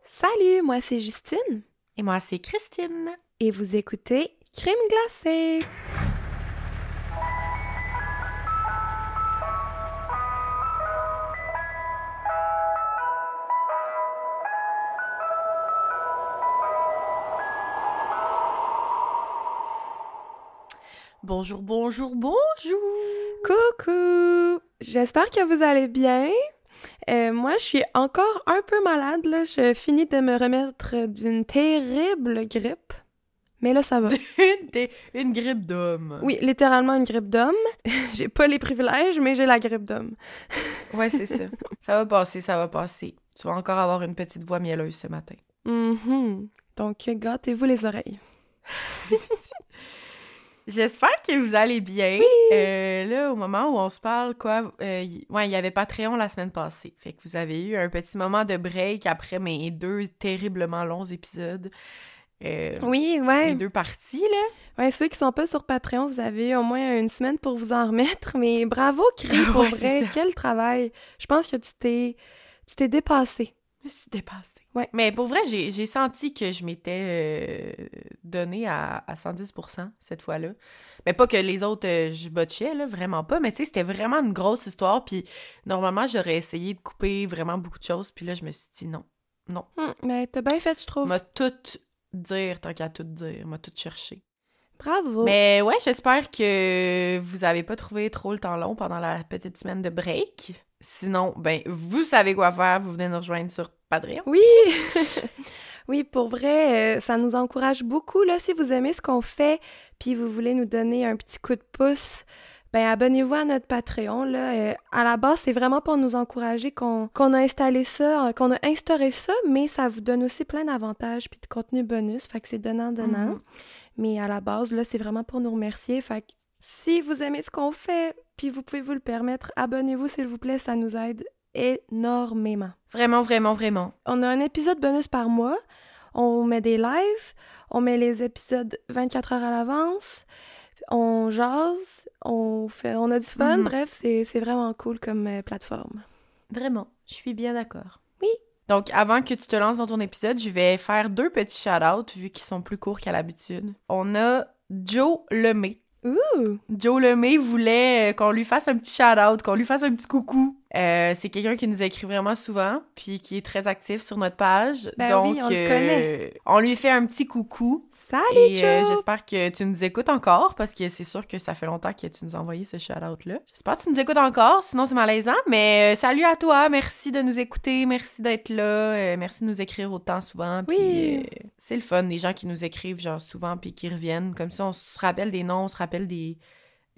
Salut, moi c'est Justine Et moi, c'est Christine. et vous écoutez Crème glacée. Bonjour, bonjour, bonjour! Coucou! J'espère que vous allez bien. Moi, je suis encore un peu malade, là. Je finis de me remettre d'une terrible grippe. Mais là, ça va. Une grippe d'homme. Oui, littéralement une grippe d'homme. J'ai pas les privilèges, mais j'ai la grippe d'homme. Ouais, c'est ça. Ça va passer, ça va passer. Tu vas encore avoir une petite voix mielleuse ce matin. Donc, gâtez-vous les oreilles. J'espère que vous allez bien. Là, au moment où on se parle, il y avait Patreon la semaine passée. Fait que vous avez eu un petit moment de break après mes 2 terriblement longs épisodes. Oui, ouais. Les 2 parties, là. Ouais, ceux qui sont pas sur Patreon, vous avez eu au moins une semaine pour vous en remettre, mais bravo, Cri, pour Ouais, vrai, c'est ça. quel travail. Je pense que tu t'es dépassé. Je me suis dépassée. Ouais. Mais pour vrai, j'ai senti que je m'étais donnée à 110% cette fois-là. Mais pas que les autres, je botchais, là, vraiment pas. Mais tu sais, c'était vraiment une grosse histoire. Puis normalement, j'aurais essayé de couper vraiment beaucoup de choses. Puis là, je me suis dit non. Mais t'as bien fait, je trouve. M'a tout dire, tant qu'à tout dire. M'a tout cherché. Bravo. Mais ouais, j'espère que vous avez pas trouvé trop le temps long pendant la petite semaine de break. Sinon, ben, vous savez quoi faire. Vous venez nous rejoindre sur Patreon. Oui! Oui, pour vrai, ça nous encourage beaucoup, là, si vous aimez ce qu'on fait, puis vous voulez nous donner un petit coup de pouce, ben abonnez-vous à notre Patreon, là. À la base, c'est vraiment pour nous encourager qu'on a installé ça, qu'on a instauré ça, mais ça vous donne aussi plein d'avantages puis de contenu bonus, fait que c'est donnant-donnant. Mais à la base, là, c'est vraiment pour nous remercier, fait que si vous aimez ce qu'on fait, puis vous pouvez vous le permettre, abonnez-vous, s'il vous plaît, ça nous aide énormément. Vraiment, vraiment, vraiment. On a un épisode bonus par mois. On met des lives. On met les épisodes 24 heures à l'avance. On jase. On a du fun. Bref, c'est vraiment cool comme plateforme. Vraiment. Je suis bien d'accord. Oui. Donc, avant que tu te lances dans ton épisode, je vais faire 2 petits shout-outs, vu qu'ils sont plus courts qu'à l'habitude. On a Joe Lemay. Ouh! Joe Lemay voulait qu'on lui fasse un petit shout-out, qu'on lui fasse un petit coucou. C'est quelqu'un qui nous écrit vraiment souvent, puis qui est très actif sur notre page. Ben Donc, oui, on le connaît. on lui fait un petit coucou. Salut, Et Joe! j'espère que tu nous écoutes encore, parce que c'est sûr que ça fait longtemps que tu nous as envoyé ce shout-out-là. J'espère que tu nous écoutes encore, sinon c'est malaisant. Mais salut à toi, merci de nous écouter, merci d'être là, merci de nous écrire autant souvent. Puis Oui. c'est le fun, les gens qui nous écrivent genre souvent, puis qui reviennent. Comme ça, on se rappelle des noms, on se rappelle des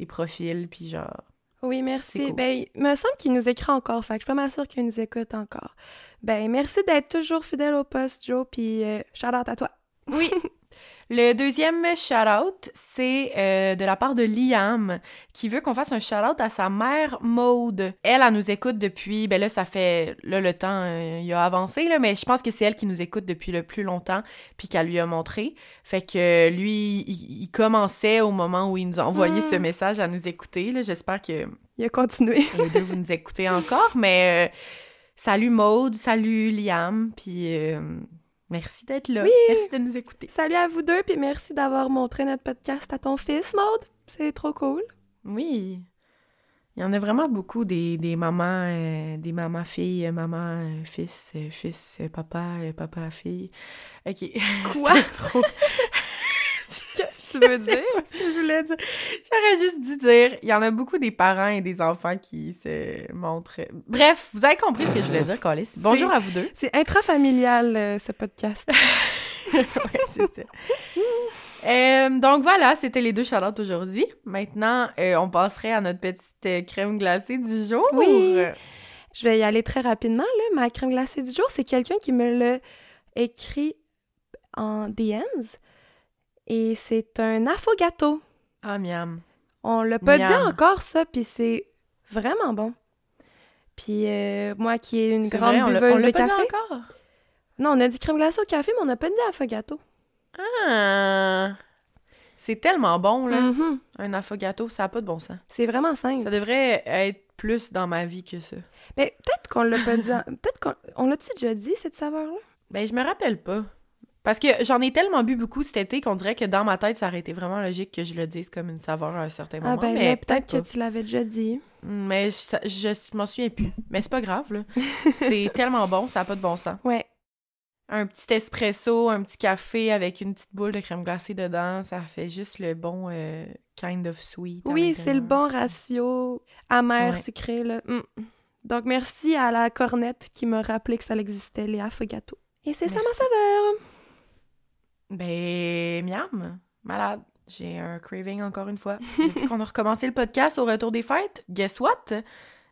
profils, puis genre... Oui, merci. C'est cool. Ben, il me semble qu'il nous écrit encore, fait que je suis pas mal sûre qu'il nous écoute encore. Ben, merci d'être toujours fidèle au poste, Joe, puis shout-out à toi. Oui. Le deuxième shout-out, c'est de la part de Liam, qui veut qu'on fasse un shout-out à sa mère Maude. Elle nous écoute depuis, ben là, ça fait, là, le temps, il a avancé, là, mais je pense que c'est elle qui nous écoute depuis le plus longtemps, puis qu'elle lui a montré. Fait que lui, il commençait au moment où il nous a envoyé ce message à nous écouter, là. J'espère que Il a continué. les deux, vous nous écoutez encore, mais salut Maude, salut Liam, puis... merci d'être là. Oui. Merci de nous écouter. Salut à vous deux, puis merci d'avoir montré notre podcast à ton fils, Maude. C'est trop cool. Oui. Il y en a vraiment beaucoup des mamans filles, maman fils, fils papa, papa fille. OK. Quoi? C'était trop. Qu'est-ce que tu veux dire? C'est ce que je voulais dire. J'aurais juste dû dire, il y en a beaucoup des parents et des enfants qui se montrent. Bref, vous avez compris ce que je voulais dire, Colis. Bonjour à vous deux. C'est intrafamilial, ce podcast. Ouais, c'est ça. Donc voilà, c'était les 2 shout-outs aujourd'hui. Maintenant, on passerait à notre petite crème glacée du jour. Oui. Je vais y aller très rapidement, là. Ma crème glacée du jour, c'est quelqu'un qui me l'a écrit en DMs. Et c'est un affogato. Ah, miam. On l'a pas dit Miam. encore, ça, puis c'est vraiment bon. Puis moi qui est une C'est grande vrai, on buveuse l'a de pas dit café... encore. Non, on a dit crème glacée au café, mais on n'a pas dit affogato. Ah! C'est tellement bon, là. Mhm. Un affogato, ça n'a pas de bon sens. C'est vraiment simple. Ça devrait être plus dans ma vie que ça. Mais peut-être qu'on l'a pas dit... Peut-être qu'on... On l'a-tu déjà dit, cette saveur-là? Ben, je me rappelle pas. Parce que j'en ai tellement bu beaucoup cet été qu'on dirait que dans ma tête, ça aurait été vraiment logique que je le dise comme une saveur à un certain moment. Ah ben mais là, peut-être que pas. tu l'avais déjà dit. Mais je m'en souviens plus. Mais c'est pas grave, là. C'est tellement bon, ça a pas de bon sens. Ouais. Un petit espresso, un petit café avec une petite boule de crème glacée dedans, ça fait juste le bon kind of sweet. Oui, c'est le bon ratio amer, Ouais. sucré, là. Donc, merci à la cornette qui m'a rappelé que ça existait, les affogato. Et c'est ça ma Merci. saveur! Ben, miam, malade. J'ai un craving encore une fois. Depuis qu'on a recommencé le podcast au retour des fêtes, guess what?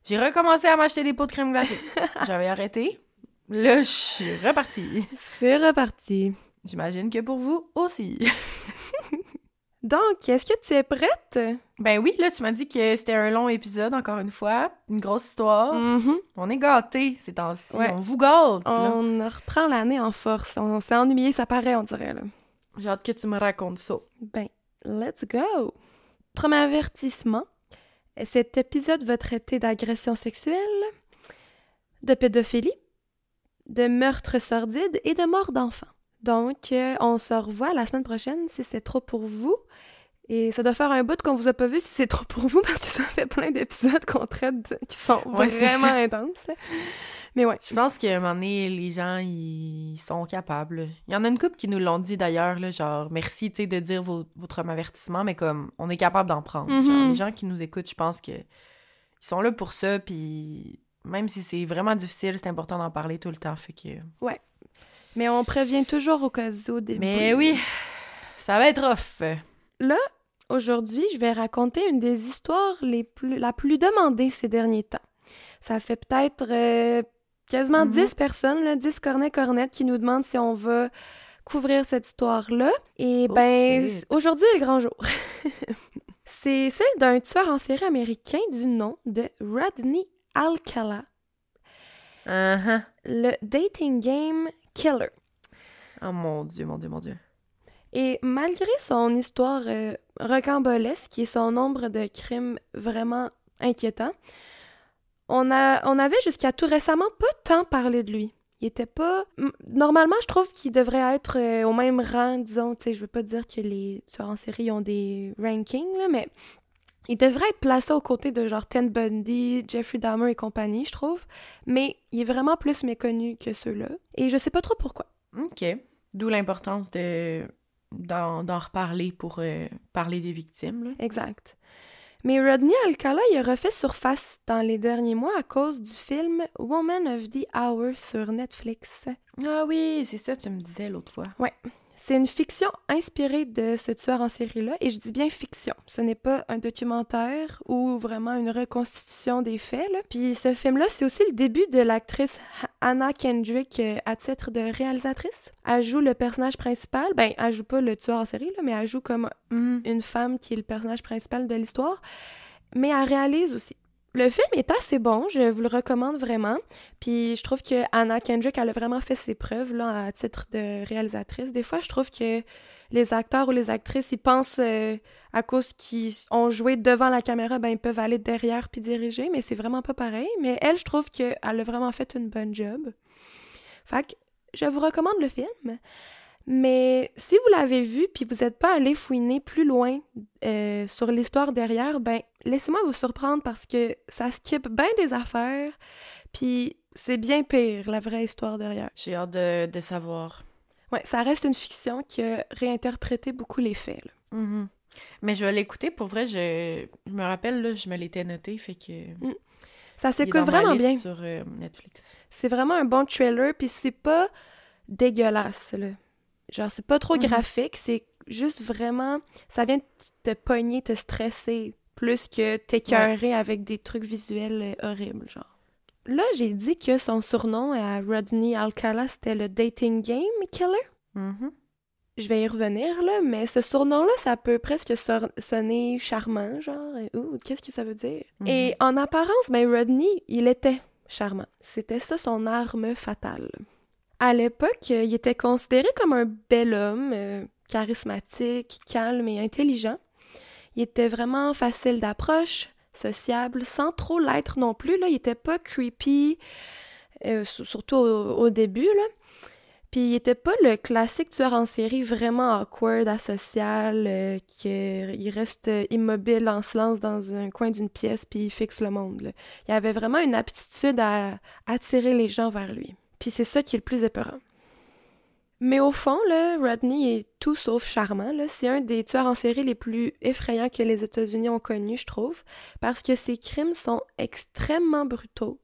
J'ai recommencé à m'acheter des pots de crème glacée. J'avais arrêté. Là, je suis repartie. C'est reparti. J'imagine que pour vous aussi. Donc, est-ce que tu es prête? Ben oui, là, tu m'as dit que c'était un long épisode, encore une fois. Une grosse histoire. Mhm. On est gâtés ces temps-ci. Ouais. On vous gâte, là. On reprend l'année en force. On s'est ennuyé, ça paraît, on dirait, là. J'ai hâte que tu me racontes ça. Ben, let's go! Premier avertissement. Cet épisode va traiter d'agression sexuelle, de pédophilie, de meurtre sordide et de mort d'enfants. Donc, on se revoit la semaine prochaine si c'est trop pour vous. Et ça doit faire un bout qu'on vous a pas vu si c'est trop pour vous parce que ça fait plein d'épisodes qu'on traite qui sont Ouais, c'est vraiment ça. intenses. Là. Mais ouais. Je pense qu'à un moment donné, les gens, ils sont capables. Il y en a une couple qui nous l'ont dit d'ailleurs, là, genre, merci, tu sais, de dire votre avertissement, mais comme, on est capable d'en prendre. Mhm. Genre, les gens qui nous écoutent, je pense que ils sont là pour ça, puis même si c'est vraiment difficile, c'est important d'en parler tout le temps, fait que... Mais on prévient toujours au cas où des Mais bruits. oui, ça va être rough. Aujourd'hui, je vais raconter une des histoires la plus demandée ces derniers temps. Ça fait peut-être quasiment 10 personnes, là, 10 cornettes qui nous demandent si on va couvrir cette histoire-là. Et Oh, ben, shit. aujourd'hui est le grand jour. C'est celle d'un tueur en série américain du nom de Rodney Alcala, Uh-huh. le dating game killer. Oh mon Dieu, mon Dieu, mon Dieu. Et malgré son histoire rocambolesque et son nombre de crimes vraiment inquiétants, on avait jusqu'à tout récemment pas tant parlé de lui. Il était pas... Normalement, je trouve qu'il devrait être au même rang, disons, tu sais, je veux pas dire que les tueurs en série ont des rankings, là, mais il devrait être placé aux côtés de genre Ted Bundy, Jeffrey Dahmer et compagnie, je trouve. Mais il est vraiment plus méconnu que ceux-là. Et je sais pas trop pourquoi. OK. D'où l'importance d'en reparler pour parler des victimes, là. Exact. Mais Rodney Alcala, il a refait surface dans les derniers mois à cause du film Woman of the Hour sur Netflix. Ah oui, c'est ça, tu me disais l'autre fois. C'est une fiction inspirée de ce tueur en série-là, et je dis bien fiction. Ce n'est pas un documentaire ou vraiment une reconstitution des faits, là. Puis ce film-là, c'est aussi le début de l'actrice Anna Kendrick à titre de réalisatrice. Elle joue le personnage principal. Ben, elle joue pas le tueur en série, là, mais elle joue comme une femme qui est le personnage principal de l'histoire. Mais elle réalise aussi. Le film est assez bon, je vous le recommande vraiment. Puis je trouve que Anna Kendrick, elle a vraiment fait ses preuves là, à titre de réalisatrice. Des fois, je trouve que les acteurs ou les actrices, ils pensent à cause qu'ils ont joué devant la caméra, ben ils peuvent aller derrière puis diriger, mais c'est vraiment pas pareil. Mais elle, je trouve qu'elle a vraiment fait une bonne job. Fait que je vous recommande le film. Mais si vous l'avez vu puis vous n'êtes pas allé fouiner plus loin sur l'histoire derrière, ben laissez-moi vous surprendre parce que ça skip bien des affaires puis c'est bien pire, la vraie histoire derrière. J'ai hâte de savoir. Ouais, ça reste une fiction qui a réinterprété beaucoup les faits, là. Mhm. Mais je vais l'écouter, pour vrai, je me rappelle, là, je me l'étais noté, fait que... Ça il est s'écoute dans ma vraiment liste bien. sur Netflix. C'est vraiment un bon trailer puis c'est pas dégueulasse, là. Genre, c'est pas trop graphique, c'est juste vraiment... Ça vient te pogner, te stresser, plus que t'écœurer avec des trucs visuels horribles, genre. Là, j'ai dit que son surnom à Rodney Alcala, c'était le Dating Game Killer. Mhm. Je vais y revenir, là, mais ce surnom-là, ça peut presque sonner charmant, genre, ouh, qu'est-ce que ça veut dire? Et en apparence, ben, Rodney, il était charmant. C'était ça son arme fatale. À l'époque, il était considéré comme un bel homme, charismatique, calme et intelligent. Il était vraiment facile d'approche, sociable, sans trop l'être non plus, là. Il était pas creepy, surtout au début, là. Puis il était pas le classique tueur en série vraiment awkward, asocial, qu'il reste immobile en se lance dans un coin d'une pièce puis il fixe le monde, là. Il avait vraiment une aptitude à attirer les gens vers lui. Puis c'est ça qui est le plus épeurant. Mais au fond, là, Rodney est tout sauf charmant, là. C'est un des tueurs en série les plus effrayants que les États-Unis ont connus, je trouve, parce que ses crimes sont extrêmement brutaux.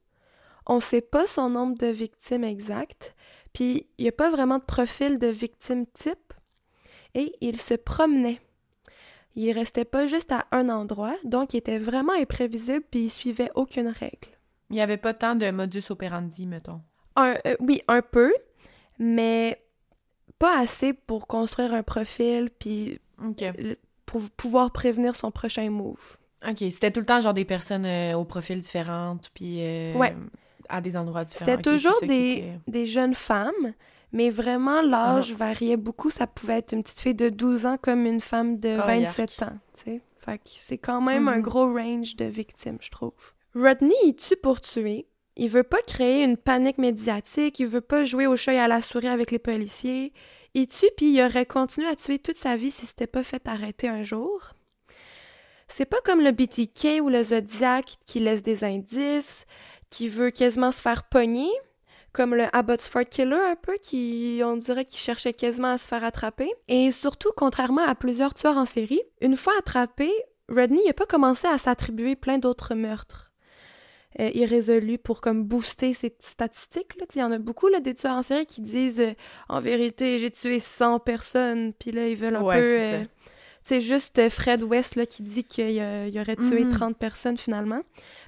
On sait pas son nombre de victimes exact, puis il n'y a pas vraiment de profil de victime type, et il se promenait. Il restait pas juste à un endroit, donc il était vraiment imprévisible, puis il suivait aucune règle. Il n'y avait pas tant de modus operandi, mettons. Oui, un peu, mais pas assez pour construire un profil, puis pour pouvoir prévenir son prochain move. OK, c'était tout le temps genre des personnes aux profils différentes, puis ouais. À des endroits différents. C'était toujours des jeunes femmes, mais vraiment l'âge variait beaucoup. Ça pouvait être une petite fille de 12 ans comme une femme de 27 ans, tu sais. Fait que c'est quand même un gros range de victimes, je trouve. Rodney, il tue pour tuer. Il veut pas créer une panique médiatique, il veut pas jouer au chat et à la souris avec les policiers. Il tue, puis il aurait continué à tuer toute sa vie si c'était pas fait arrêter un jour. C'est pas comme le BTK ou le Zodiac qui laisse des indices, qui veut quasiment se faire pogner, comme le Abbotsford Killer un peu, on dirait qu'il cherchait quasiment à se faire attraper. Et surtout, contrairement à plusieurs tueurs en série, une fois attrapé, Rodney n'a pas commencé à s'attribuer plein d'autres meurtres irrésolus pour comme booster ses statistiques. Là. Il y en a beaucoup là, des tueurs en série qui disent en vérité, j'ai tué 100 personnes » puis là, ils veulent un peu... C'est juste Fred West là, qui dit qu'il aurait tué 30 personnes finalement.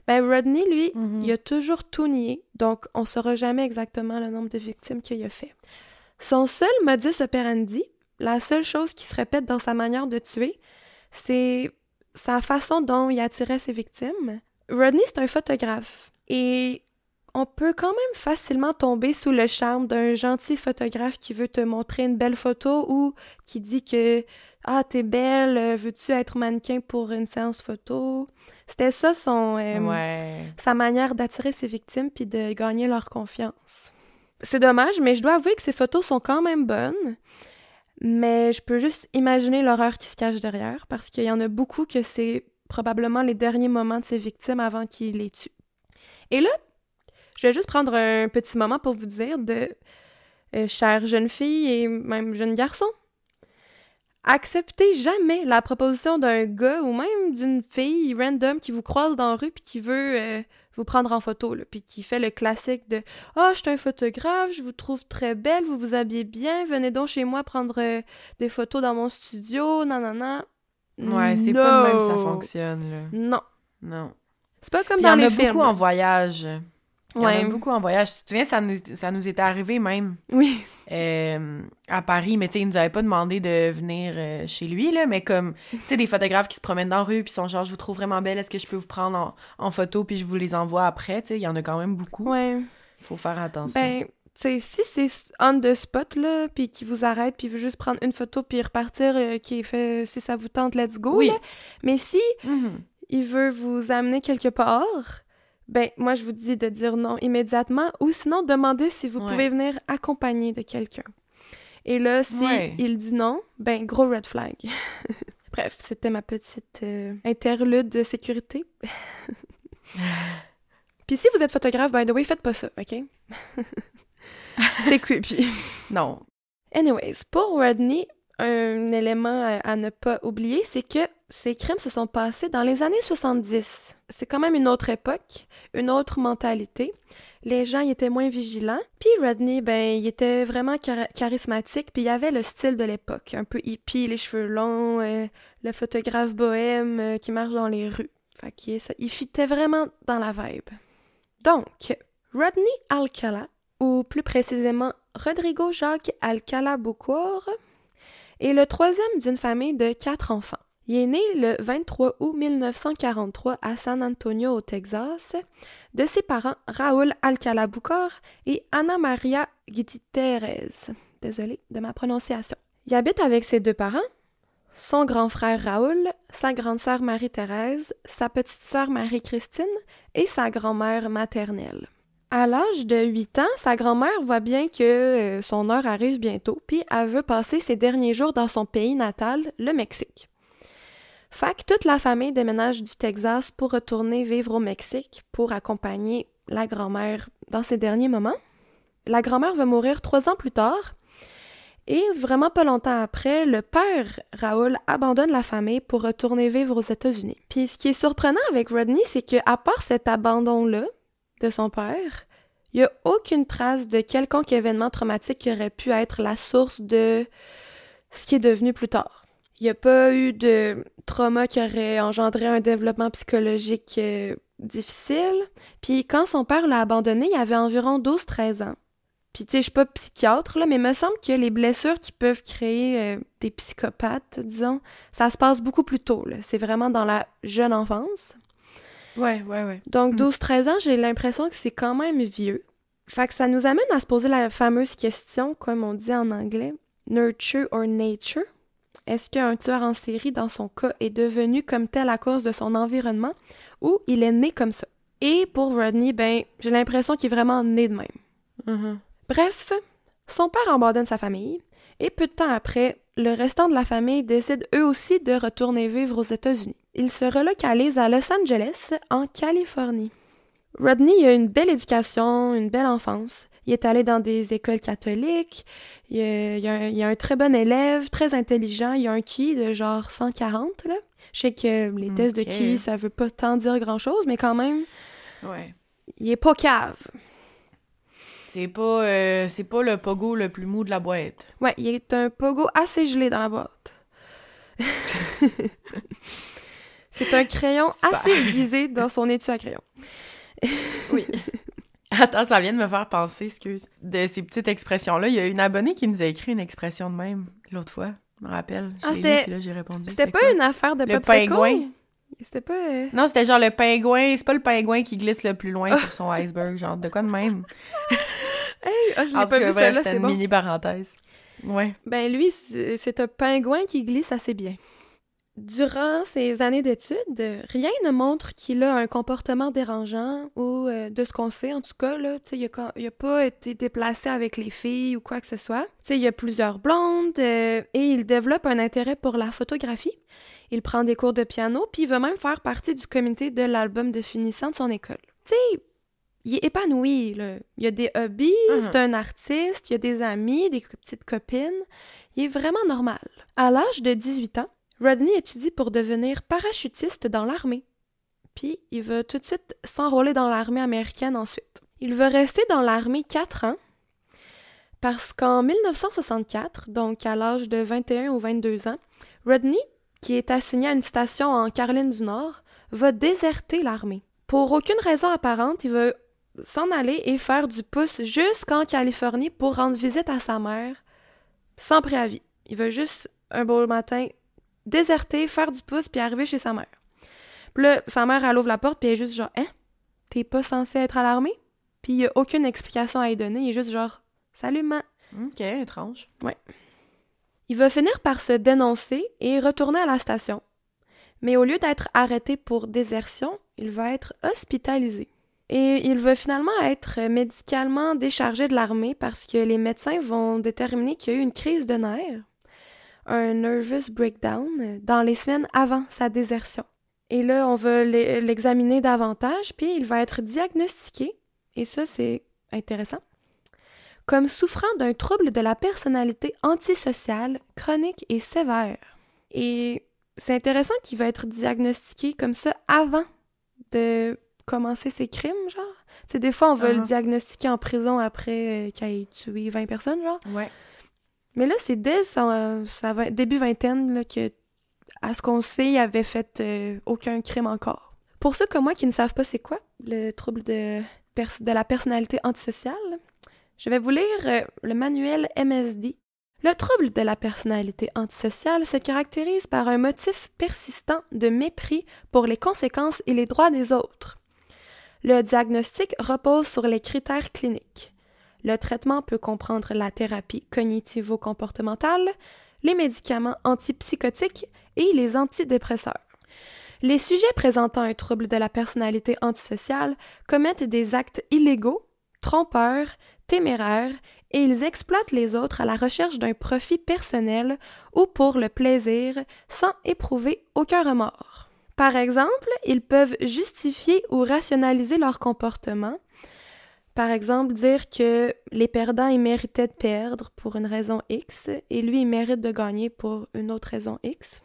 Ben Rodney, lui, il a toujours tout nié, donc on ne saura jamais exactement le nombre de victimes qu'il a fait. Son seul modus operandi, la seule chose qui se répète dans sa manière de tuer, c'est sa façon dont il attirait ses victimes. Rodney, c'est un photographe, et on peut quand même facilement tomber sous le charme d'un gentil photographe qui veut te montrer une belle photo ou qui dit que « Ah, t'es belle, veux-tu être mannequin pour une séance photo? » C'était ça sa manière d'attirer ses victimes puis de gagner leur confiance. C'est dommage, mais je dois avouer que ces photos sont quand même bonnes, mais je peux juste imaginer l'horreur qui se cache derrière parce qu'il y en a beaucoup que c'est probablement les derniers moments de ses victimes avant qu'il les tue. Et là, je vais juste prendre un petit moment pour vous dire chères jeunes filles et même jeunes garçons, acceptez jamais la proposition d'un gars ou même d'une fille random qui vous croise dans la rue puis qui veut vous prendre en photo, là, puis qui fait le classique de « Ah, je suis un photographe, je vous trouve très belle, vous vous habillez bien, venez donc chez moi prendre des photos dans mon studio, nanana. » Ouais, c'est pas de même que ça fonctionne, là. Non. C'est pas comme dans les films. Il y en a beaucoup en voyage. Il y en a beaucoup en voyage. Tu te souviens, ça nous était arrivé même. Oui. À Paris, mais tu sais, il nous avait pas demandé de venir chez lui, là, mais comme, tu sais, des photographes qui se promènent dans la rue puis sont genre, je vous trouve vraiment belle, est-ce que je peux vous prendre en photo puis je vous les envoie après, tu sais, il y en a quand même beaucoup. Ouais. Il faut faire attention. Ben, tu sais, si c'est on the spot, là, puis qui vous arrête puis veut juste prendre une photo puis repartir, qui fait, si ça vous tente, let's go, oui. Là. Mais si il veut vous amener quelque part... Ben, moi, je vous dis de dire non immédiatement ou sinon, demandez si vous pouvez venir accompagner de quelqu'un. Et là, si il dit non, ben, gros red flag. Bref, c'était ma petite interlude de sécurité. Puis si vous êtes photographe, by the way, faites pas ça, OK? C'est creepy. Non. Anyways, pour Rodney, un élément à ne pas oublier, c'est que ces crimes se sont passés dans les années 70. C'est quand même une autre époque, une autre mentalité. Les gens y étaient moins vigilants. Puis Rodney, ben, il était vraiment charismatique, puis il avait le style de l'époque, un peu hippie, les cheveux longs, le photographe bohème qui marche dans les rues. Fait qu'il fitait vraiment dans la vibe. Donc, Rodney Alcala, ou plus précisément Rodrigo Jacques Alcala Bucor, est le troisième d'une famille de 4 enfants. Il est né le 23 août 1943 à San Antonio, au Texas, de ses parents Raúl Alcala Bucor et Ana Maria Gutiérrez. Désolée de ma prononciation. Il habite avec ses 2 parents, son grand frère Raúl, sa grande sœur Marie-Thérèse, sa petite sœur Marie-Christine et sa grand-mère maternelle. À l'âge de 8 ans, sa grand-mère voit bien que son heure arrive bientôt, puis elle veut passer ses derniers jours dans son pays natal, le Mexique. Fait que toute la famille déménage du Texas pour retourner vivre au Mexique pour accompagner la grand-mère dans ses derniers moments. La grand-mère va mourir 3 ans plus tard, et vraiment pas longtemps après, le père Raoul abandonne la famille pour retourner vivre aux États-Unis. Puis ce qui est surprenant avec Rodney, c'est qu'à part cet abandon-là de son père, il n'y a aucune trace de quelconque événement traumatique qui aurait pu être la source de ce qui est devenu plus tard. Il n'y a pas eu de trauma qui aurait engendré un développement psychologique difficile. Puis quand son père l'a abandonné, il avait environ 12-13 ans. Puis tu sais, je suis pas psychiatre, là, mais il me semble que les blessures qui peuvent créer des psychopathes, disons, ça se passe beaucoup plus tôt, là. C'est vraiment dans la jeune enfance. Ouais. Donc 12-13 ans, j'ai l'impression que c'est quand même vieux. Fait que ça nous amène à se poser la fameuse question, comme on dit en anglais, nurture or nature. Est-ce qu'un tueur en série, dans son cas, est devenu comme tel à cause de son environnement ou il est né comme ça? Et pour Rodney, ben, j'ai l'impression qu'il est vraiment né de même. Mm-hmm. Bref, son père abandonne sa famille et peu de temps après, le restant de la famille décide eux aussi de retourner vivre aux États-Unis. Ils se relocalisent à Los Angeles, en Californie. Rodney a une belle éducation, une belle enfance. Il est allé dans des écoles catholiques, il a un très bon élève, très intelligent, il a un QI de genre 140, là. Je sais que les tests de QI, ça veut pas tant dire grand-chose, mais quand même, il est pas cave. C'est pas le pogo le plus mou de la boîte. Ouais, il est un pogo assez gelé dans la boîte. C'est un crayon assez aiguisé dans son étui à crayon. Oui. Attends, ça vient de me faire penser, excuse, de ces petites expressions-là. Il y a une abonnée qui nous a écrit une expression de même l'autre fois, je me rappelle. Là, j'ai répondu. C'était pas une affaire de popsicle? Le pingouin. C'était pas... Non, c'était genre le pingouin. C'est pas le pingouin qui glisse le plus loin sur son iceberg, genre de quoi de même. Hey, je l'ai pas vu celle-là, c'est une bon. mini parenthèse. Ouais. Ben lui, c'est un pingouin qui glisse assez bien. Durant ses années d'études, rien ne montre qu'il a un comportement dérangeant ou, de ce qu'on sait en tout cas, là, il a pas été déplacé avec les filles ou quoi que ce soit. Il y a plusieurs blondes et il développe un intérêt pour la photographie. Il prend des cours de piano puis il va même faire partie du comité de l'album de finissant de son école. Tu sais, il est épanoui, là. Il a des hobbies, c'est un artiste, il a des amis, des petites copines. Il est vraiment normal. À l'âge de 18 ans, Rodney étudie pour devenir parachutiste dans l'armée. Puis, il va tout de suite s'enrôler dans l'armée américaine ensuite. Il va rester dans l'armée 4 ans parce qu'en 1964, donc à l'âge de 21 ou 22 ans, Rodney, qui est assigné à une station en Caroline du Nord, va déserter l'armée. Pour aucune raison apparente, il va s'en aller et faire du pouce jusqu'en Californie pour rendre visite à sa mère sans préavis. Il va juste, un beau matin, déserter, faire du pouce, puis arriver chez sa mère. Puis là, sa mère, elle ouvre la porte, puis elle est juste genre « Hein? T'es pas censé être à l'armée? » Puis il y a aucune explication à y donner, il est juste genre « Salut, maman! » Ok, étrange. Ouais. Il va finir par se dénoncer et retourner à la station. Mais au lieu d'être arrêté pour désertion, il va être hospitalisé. Et il va finalement être médicalement déchargé de l'armée parce que les médecins vont déterminer qu'il y a eu une crise de nerfs, un nervous breakdown, dans les semaines avant sa désertion. Et là, on va l'examiner davantage, puis il va être diagnostiqué, et ça, c'est intéressant, comme souffrant d'un trouble de la personnalité antisociale, chronique et sévère. Et c'est intéressant qu'il va être diagnostiqué comme ça avant de commencer ses crimes, genre. Tu sais, des fois, on va le diagnostiquer en prison après qu'il ait tué 20 personnes, genre. Ouais. Mais là, c'est dès sa début vingtaine là, que, à ce qu'on sait, il avait fait aucun crime encore. Pour ceux comme moi qui ne savent pas c'est quoi, le trouble de la personnalité antisociale, je vais vous lire le manuel MSD. Le trouble de la personnalité antisociale se caractérise par un motif persistant de mépris pour les conséquences et les droits des autres. Le diagnostic repose sur les critères cliniques. Le traitement peut comprendre la thérapie cognitivo-comportementale, les médicaments antipsychotiques et les antidépresseurs. Les sujets présentant un trouble de la personnalité antisociale commettent des actes illégaux trompeurs, téméraires, et ils exploitent les autres à la recherche d'un profit personnel ou pour le plaisir, sans éprouver aucun remords. Par exemple, ils peuvent justifier ou rationaliser leur comportement. Par exemple, dire que les perdants, ils méritaient de perdre pour une raison X, et lui, il mérite de gagner pour une autre raison X.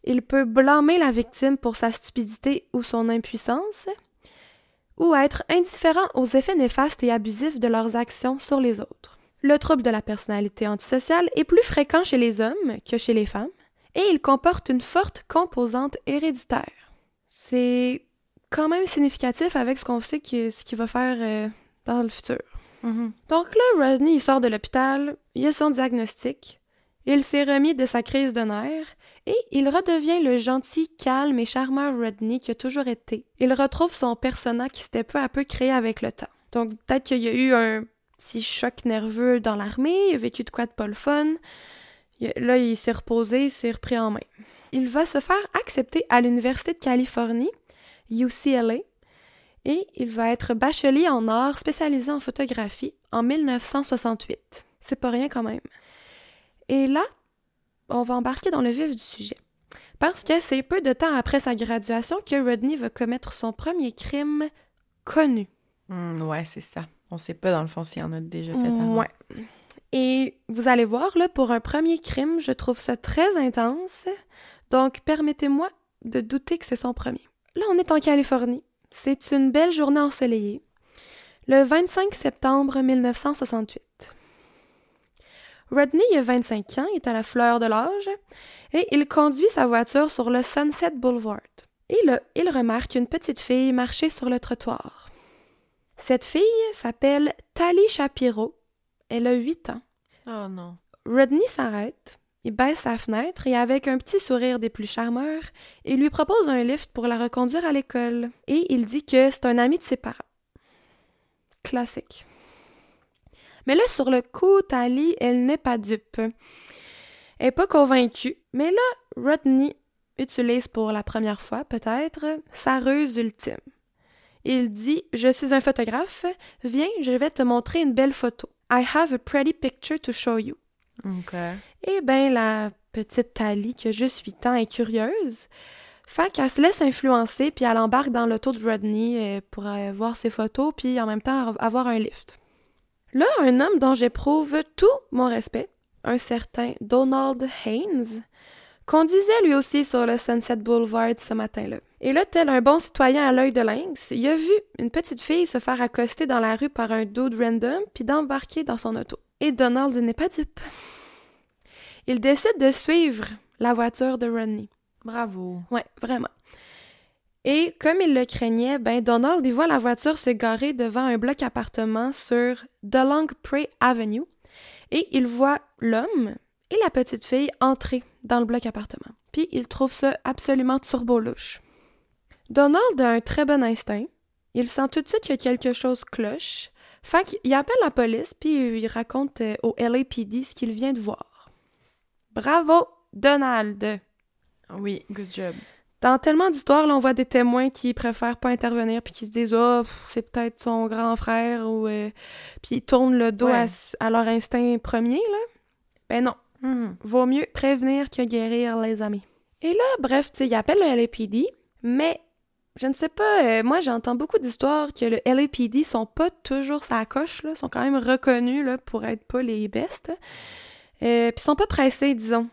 Il peut blâmer la victime pour sa stupidité ou son impuissance, ou être indifférent aux effets néfastes et abusifs de leurs actions sur les autres. Le trouble de la personnalité antisociale est plus fréquent chez les hommes que chez les femmes, et il comporte une forte composante héréditaire. C'est quand même significatif avec ce qu'on sait ce qu'il va faire dans le futur. Mm-hmm. Donc là, Rodney, il sort de l'hôpital, il a son diagnostic, il s'est remis de sa crise de nerfs, et il redevient le gentil, calme et charmeur Rodney qu'il a toujours été. Il retrouve son persona qui s'était peu à peu créé avec le temps. Donc peut-être qu'il y a eu un petit choc nerveux dans l'armée, il a vécu de quoi de pas le fun. Là, il s'est reposé, il s'est repris en main. Il va se faire accepter à l'Université de Californie, UCLA, et il va être bachelier en art spécialisé en photographie en 1968. C'est pas rien quand même. Et là, on va embarquer dans le vif du sujet. Parce que c'est peu de temps après sa graduation que Rodney va commettre son premier crime connu. Ouais, c'est ça. On sait pas dans le fond s'il y en a déjà fait avant. Ouais. Et vous allez voir, là, pour un premier crime, je trouve ça très intense. Donc, permettez-moi de douter que c'est son premier. Là, on est en Californie. C'est une belle journée ensoleillée. Le 25 septembre 1968. Rodney a 25 ans, il est à la fleur de l'âge, et il conduit sa voiture sur le Sunset Boulevard. Et là, il remarque une petite fille marcher sur le trottoir. Cette fille s'appelle Tali Shapiro. Elle a 8 ans. Oh non. Rodney s'arrête, il baisse sa fenêtre et avec un petit sourire des plus charmeurs, il lui propose un lift pour la reconduire à l'école. Et il dit que c'est un ami de ses parents. Classique. Mais là, sur le coup, Tali, elle n'est pas dupe. Elle n'est pas convaincue. Mais là, Rodney utilise pour la première fois, peut-être, sa ruse ultime. Il dit « Je suis un photographe. Viens, je vais te montrer une belle photo. I have a pretty picture to show you. » OK. Eh bien, la petite Tali, qui a juste 8 ans, est curieuse. Fait qu'elle se laisse influencer, puis elle embarque dans l'auto de Rodney pour voir ses photos, puis en même temps avoir un lift. Là, un homme dont j'éprouve tout mon respect, un certain Donald Haynes, conduisait lui aussi sur le Sunset Boulevard ce matin-là. Et là, tel un bon citoyen à l'œil de lynx, il a vu une petite fille se faire accoster dans la rue par un dude random puis d'embarquer dans son auto. Et Donald n'est pas dupe. Il décide de suivre la voiture de Rodney. Bravo. Ouais, vraiment. Et comme il le craignait, Donald, il voit la voiture se garer devant un bloc appartement sur DeLong Prairie Avenue et il voit l'homme et la petite fille entrer dans le bloc appartement. Puis il trouve ça absolument turbo-louche. Donald a un très bon instinct. Il sent tout de suite qu'il y a quelque chose cloche. Fait qu'il appelle la police puis il raconte au LAPD ce qu'il vient de voir. Bravo, Donald! Oui, good job. Dans tellement d'histoires, là, on voit des témoins qui préfèrent pas intervenir puis qui se disent « Ah, c'est peut-être son grand frère » ou puis ils tournent le dos à leur instinct premier, là. Ben non. Vaut mieux prévenir que guérir, les amis. Et là, bref, tu sais, il appelle le LAPD, mais je ne sais pas, moi j'entends beaucoup d'histoires que le LAPD sont pas toujours sa coche, là, sont quand même reconnus là, pour être pas les bestes. Puis sont pas pressés, disons,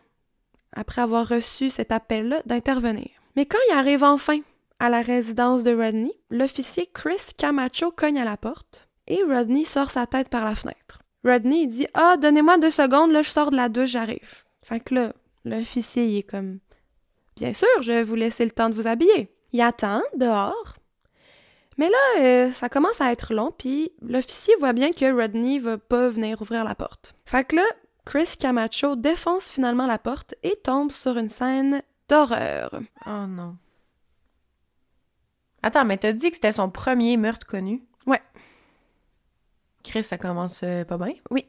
après avoir reçu cet appel-là, d'intervenir. Mais quand il arrive enfin à la résidence de Rodney, l'officier Chris Camacho cogne à la porte et Rodney sort sa tête par la fenêtre. Rodney, il dit « Ah, donnez-moi 2 secondes, là, je sors de la douche, j'arrive. » Fait que là, l'officier, il est comme « Bien sûr, je vais vous laisser le temps de vous habiller. » Il attend, dehors. Mais là, ça commence à être long, puis l'officier voit bien que Rodney va pas venir ouvrir la porte. Fait que là, Chris Camacho défonce finalement la porte et tombe sur une scène d'horreur. Oh non. Attends, mais t'as dit que c'était son premier meurtre connu? Ouais. Chris, ça commence pas bien? Oui.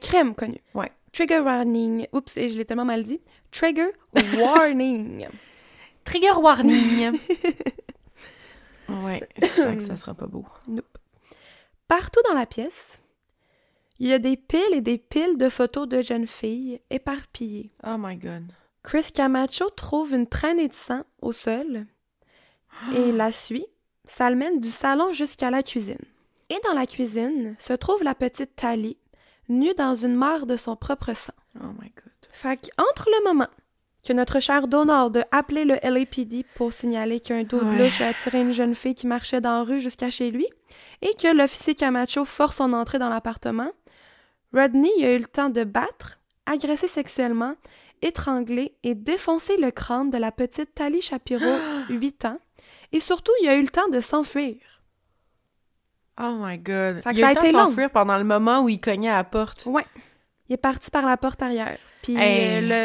Crime connu. Ouais. Trigger warning. Oups, et je l'ai tellement mal dit. Trigger warning. Trigger warning. Ouais, je sens que ça sera pas beau. Nope. Partout dans la pièce, il y a des piles et des piles de photos de jeunes filles éparpillées. Oh my God. Chris Camacho trouve une traînée de sang au sol et la suit. Ça le mène du salon jusqu'à la cuisine. Et dans la cuisine se trouve la petite Tali, nue dans une mare de son propre sang. Oh my God. Fait qu'entre le moment que notre cher Donald a appelé le LAPD pour signaler qu'un dos de louche a attiré une jeune fille qui marchait dans la rue jusqu'à chez lui et que l'officier Camacho force son entrée dans l'appartement, Rodney a eu le temps de battre, agresser sexuellement, étrangler et défoncer le crâne de la petite Tali Shapiro, 8 ans, et surtout, il a eu le temps de s'enfuir. Oh my God. Fait que Il a eu ça le a temps été de s'enfuir pendant le moment où il cognait à la porte. Ouais. Il est parti par la porte arrière. Puis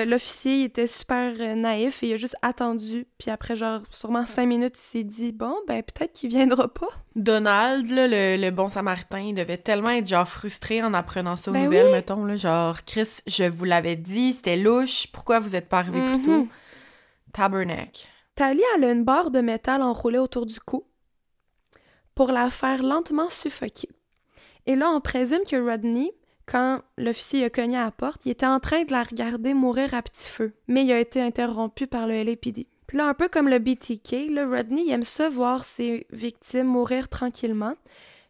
l'officier il était super naïf et il a juste attendu. Puis après, genre, sûrement 5 minutes, il s'est dit « Bon, ben peut-être qu'il viendra pas. » Donald, là, le bon samaritain, il devait tellement être genre frustré en apprenant ça aux Ben nouvelles, oui. mettons, là, genre « Chris, je vous l'avais dit, c'était louche, pourquoi vous êtes pas arrivé plus tôt? » Tabernacle. Tali, elle a une barre de métal enroulée autour du cou pour la faire lentement suffoquer. Et là, on présume que Rodney, quand l'officier a cogné à la porte, il était en train de la regarder mourir à petit feu, mais il a été interrompu par le LAPD. Puis là, un peu comme le BTK, là, Rodney il aime ça voir ses victimes mourir tranquillement.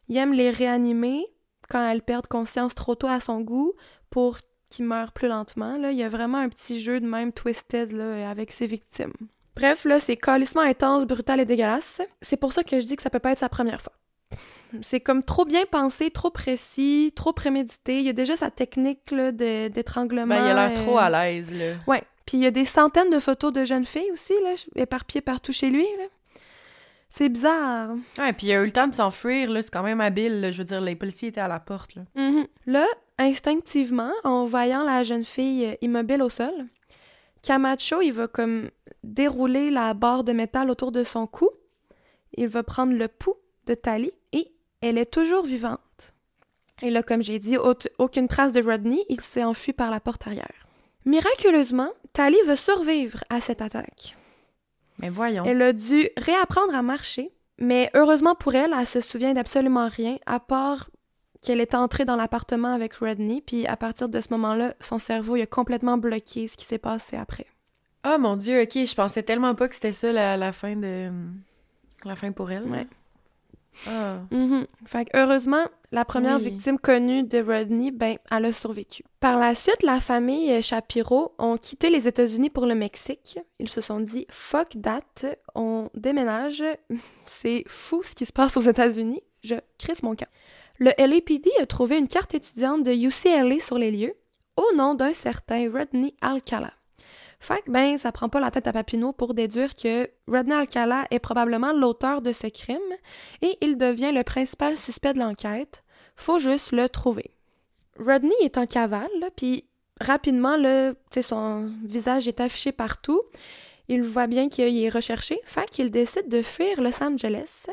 Il aime les réanimer quand elles perdent conscience trop tôt à son goût pour qu'ils meurent plus lentement. Là. Il y a vraiment un petit jeu de même twisted là, avec ses victimes. Bref, là, c'est calissement intense, brutal et dégueulasse. C'est pour ça que je dis que ça peut pas être sa première fois. C'est comme trop bien pensé, trop précis, trop prémédité. Il y a déjà sa technique là, d'étranglement. Ben, il a l'air trop à l'aise, là. Ouais. Puis il y a des centaines de photos de jeunes filles aussi, là, éparpillées partout chez lui, là. C'est bizarre. Ouais, puis il a eu le temps de s'enfuir, là, c'est quand même habile, là. Je veux dire, les policiers étaient à la porte, là. Là, instinctivement, en voyant la jeune fille immobile au sol, Camacho, il va comme dérouler la barre de métal autour de son cou. Il va prendre le pouls de Tali et elle est toujours vivante. Et là, comme j'ai dit, aucune trace de Rodney, il s'est enfui par la porte arrière. Miraculeusement, Tali va survivre à cette attaque. Mais voyons. Elle a dû réapprendre à marcher, mais heureusement pour elle, elle se souvient d'absolument rien, à part qu'elle est entrée dans l'appartement avec Rodney, puis à partir de ce moment-là, son cerveau il a complètement bloqué ce qui s'est passé après. Oh mon Dieu, ok, je pensais tellement pas que c'était ça la fin de... La fin pour elle. Ouais. Ah. Fait que heureusement, la première Oui. victime connue de Rodney, ben, elle a survécu. Par la suite, la famille Shapiro ont quitté les États-Unis pour le Mexique. Ils se sont dit « Fuck that, on déménage. C'est fou ce qui se passe aux États-Unis. Je crisse mon camp. » Le LAPD a trouvé une carte étudiante de UCLA sur les lieux au nom d'un certain Rodney Alcala. Fait que, ben, ça prend pas la tête à Papineau pour déduire que Rodney Alcala est probablement l'auteur de ce crime et il devient le principal suspect de l'enquête. Faut juste le trouver. Rodney est en cavale, puis rapidement, là, son visage est affiché partout. Il voit bien qu'il est recherché, fait qu'il décide de fuir Los Angeles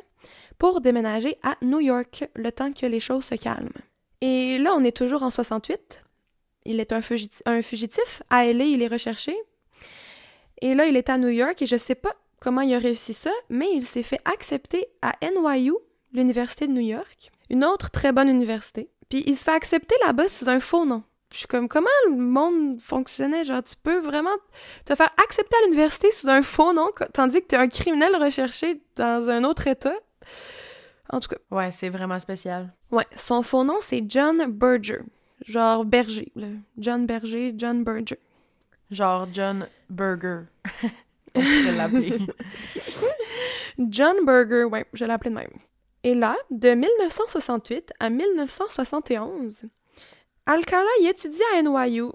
pour déménager à New York, le temps que les choses se calment. Et là, on est toujours en 68. Il est un fugitif. À LA, il est recherché. Et là, il est à New York et je sais pas comment il a réussi ça, mais il s'est fait accepter à NYU, l'Université de New York, une autre très bonne université. Puis il se fait accepter là-bas sous un faux nom. Je suis comme, comment le monde fonctionnait? Genre, tu peux vraiment te faire accepter à l'université sous un faux nom, tandis que t'es un criminel recherché dans un autre État? En tout cas. Ouais, c'est vraiment spécial. Ouais, son faux nom, c'est John Berger. Genre Berger, là. John Berger, John Berger. Genre John Burger. On pourrait l'appeler. John Berger, ouais, je l'ai appelé de même. Et là, de 1968 à 1971, Alcala y étudie à NYU,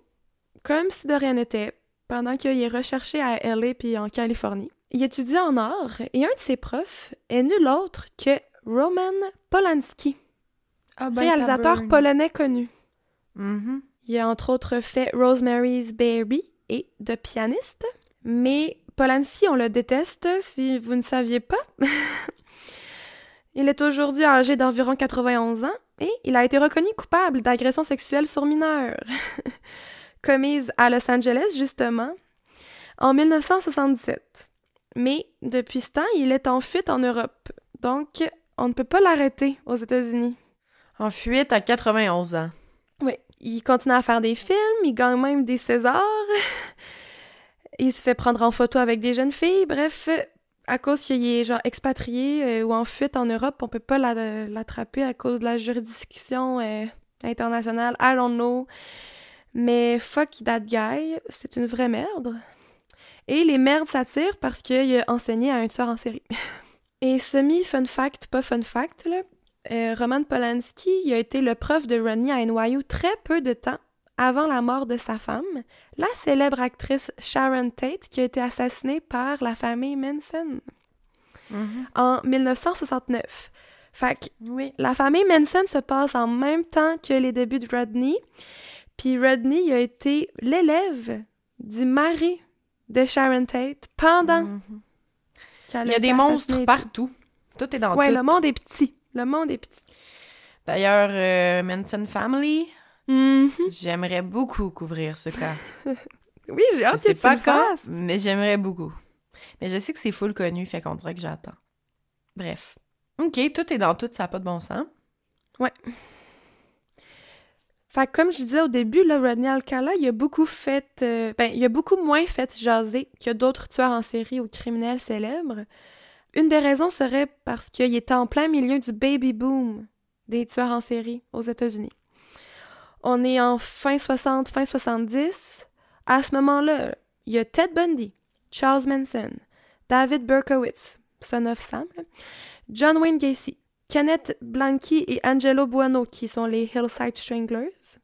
comme si de rien n'était, pendant qu'il est recherché à LA puis en Californie. Il étudie en art et un de ses profs est nul autre que Roman Polanski, réalisateur polonais connu. Il a entre autres fait Rosemary's Baby et The Pianist. Mais Polanski, on le déteste, si vous ne saviez pas. Il est aujourd'hui âgé d'environ 91 ans et il a été reconnu coupable d'agression sexuelle sur mineurs, commise à Los Angeles, justement, en 1977. Mais depuis ce temps, il est en fuite en Europe, donc on ne peut pas l'arrêter aux États-Unis. En fuite à 91 ans. Oui, il continue à faire des films, il gagne même des Césars. Il se fait prendre en photo avec des jeunes filles. Bref, à cause qu'il est genre expatrié ou en fuite en Europe, on peut pas l'attraper à cause de la juridiction internationale. I don't know. Mais fuck that guy, c'est une vraie merde. Et les merdes s'attirent parce qu'il a enseigné à un tueur en série. Et semi-fun fact, pas fun fact, là, Roman Polanski, il a été le prof de Rodney à NYU très peu de temps avant la mort de sa femme, la célèbre actrice Sharon Tate, qui a été assassinée par la famille Manson en 1969. Fait que la famille Manson se passe en même temps que les débuts de Rodney, puis Rodney a été l'élève du mari de Sharon Tate pendant qu'elle Il y a des monstres partout. Tout est dans tout. Ouais, le monde est petit. Le monde est petit. D'ailleurs, Manson Family, j'aimerais beaucoup couvrir ce cas. Oui, j'ai hâte que tu pas le quand, fasses. mais j'aimerais beaucoup. Mais je sais que c'est full connu, fait qu'on dirait que j'attends. Bref. OK, tout est dans tout, ça n'a pas de bon sens. Ouais. Fait que comme je disais au début, là, Rodney Alcala, il a beaucoup moins fait jaser que d'autres tueurs en série ou criminels célèbres. Une des raisons serait parce qu'il était en plein milieu du baby boom des tueurs en série aux États-Unis. On est en fin 60, fin 70. À ce moment-là, il y a Ted Bundy, Charles Manson, David Berkowitz, son of Sam, John Wayne Gacy, Kenneth Blanky et Angelo Buono, qui sont les Hillside Stranglers,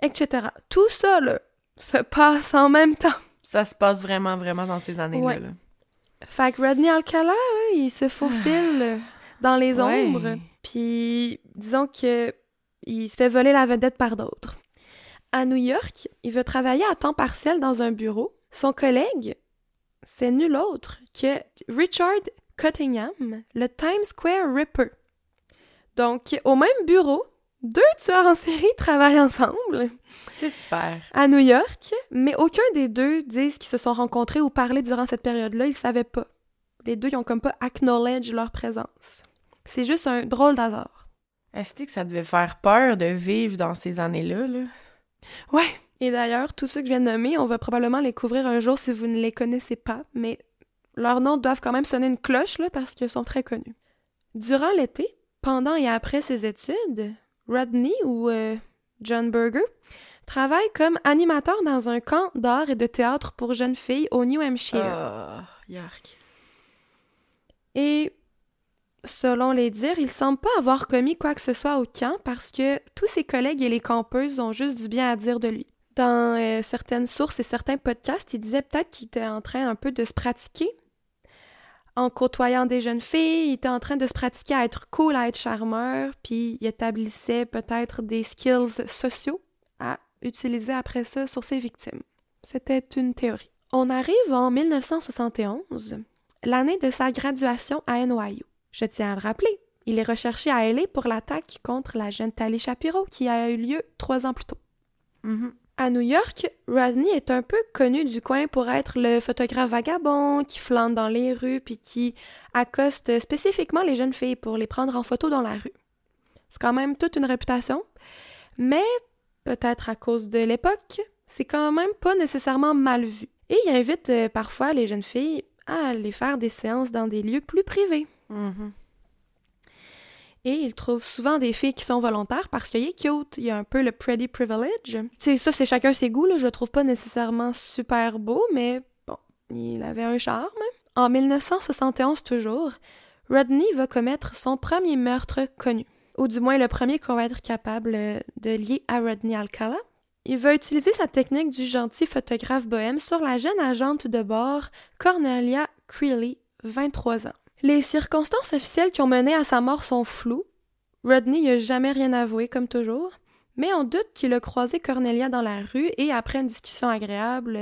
etc. Tout ça, là, se passe en même temps. Ça se passe vraiment, vraiment dans ces années-là. Ouais. Là. Fait que Rodney Alcala, là, il se faufile dans les ombres, puis disons que il se fait voler la vedette par d'autres. À New York, il veut travailler à temps partiel dans un bureau. Son collègue, c'est nul autre que Richard Cottingham, le Times Square Ripper. Donc, au même bureau, 2 tueurs en série travaillent ensemble. C'est super. À New York, mais aucun des deux disent qu'ils se sont rencontrés ou parlé durant cette période-là. Ils savaient pas. Les deux, ils ont comme pas acknowledge leur présence. C'est juste un drôle d'hasard. Est-ce que ça devait faire peur de vivre dans ces années-là, là? Ouais. Et d'ailleurs, tous ceux que je viens de nommer, on va probablement les couvrir un jour si vous ne les connaissez pas, mais leurs noms doivent quand même sonner une cloche, là, parce qu'ils sont très connus. Durant l'été, pendant et après ses études, Rodney, ou John Berger, travaille comme animateur dans un camp d'art et de théâtre pour jeunes filles au New Hampshire. Yark. Et selon les dires, il semble pas avoir commis quoi que ce soit au camp parce que tous ses collègues et les campeuses ont juste du bien à dire de lui. Dans certaines sources et certains podcasts, il disait peut-être qu'il était en train un peu de se pratiquer. En côtoyant des jeunes filles, il était en train de se pratiquer à être cool, à être charmeur, puis il établissait peut-être des skills sociaux à utiliser après ça sur ses victimes. C'était une théorie. On arrive en 1971, l'année de sa graduation à NYU. Je tiens à le rappeler, il est recherché à LA pour l'attaque contre la jeune Tali Shapiro qui a eu lieu 3 ans plus tôt. À New York, Rodney est un peu connu du coin pour être le photographe vagabond qui flâne dans les rues puis qui accoste spécifiquement les jeunes filles pour les prendre en photo dans la rue. C'est quand même toute une réputation, mais peut-être à cause de l'époque, c'est quand même pas nécessairement mal vu. Et il invite parfois les jeunes filles à aller faire des séances dans des lieux plus privés. Et il trouve souvent des filles qui sont volontaires parce qu'il est cute. Il y a un peu le pretty privilege. Ça, c'est chacun ses goûts, là. Je le trouve pas nécessairement super beau, mais bon, il avait un charme. En 1971 toujours, Rodney va commettre son premier meurtre connu. Ou du moins le premier qu'on va être capable de lier à Rodney Alcala. Il va utiliser sa technique du gentil photographe bohème sur la jeune agente de bord Cornelia Creeley, 23 ans. Les circonstances officielles qui ont mené à sa mort sont floues. Rodney n'a jamais rien avoué, comme toujours, mais on doute qu'il a croisé Cornelia dans la rue et après une discussion agréable,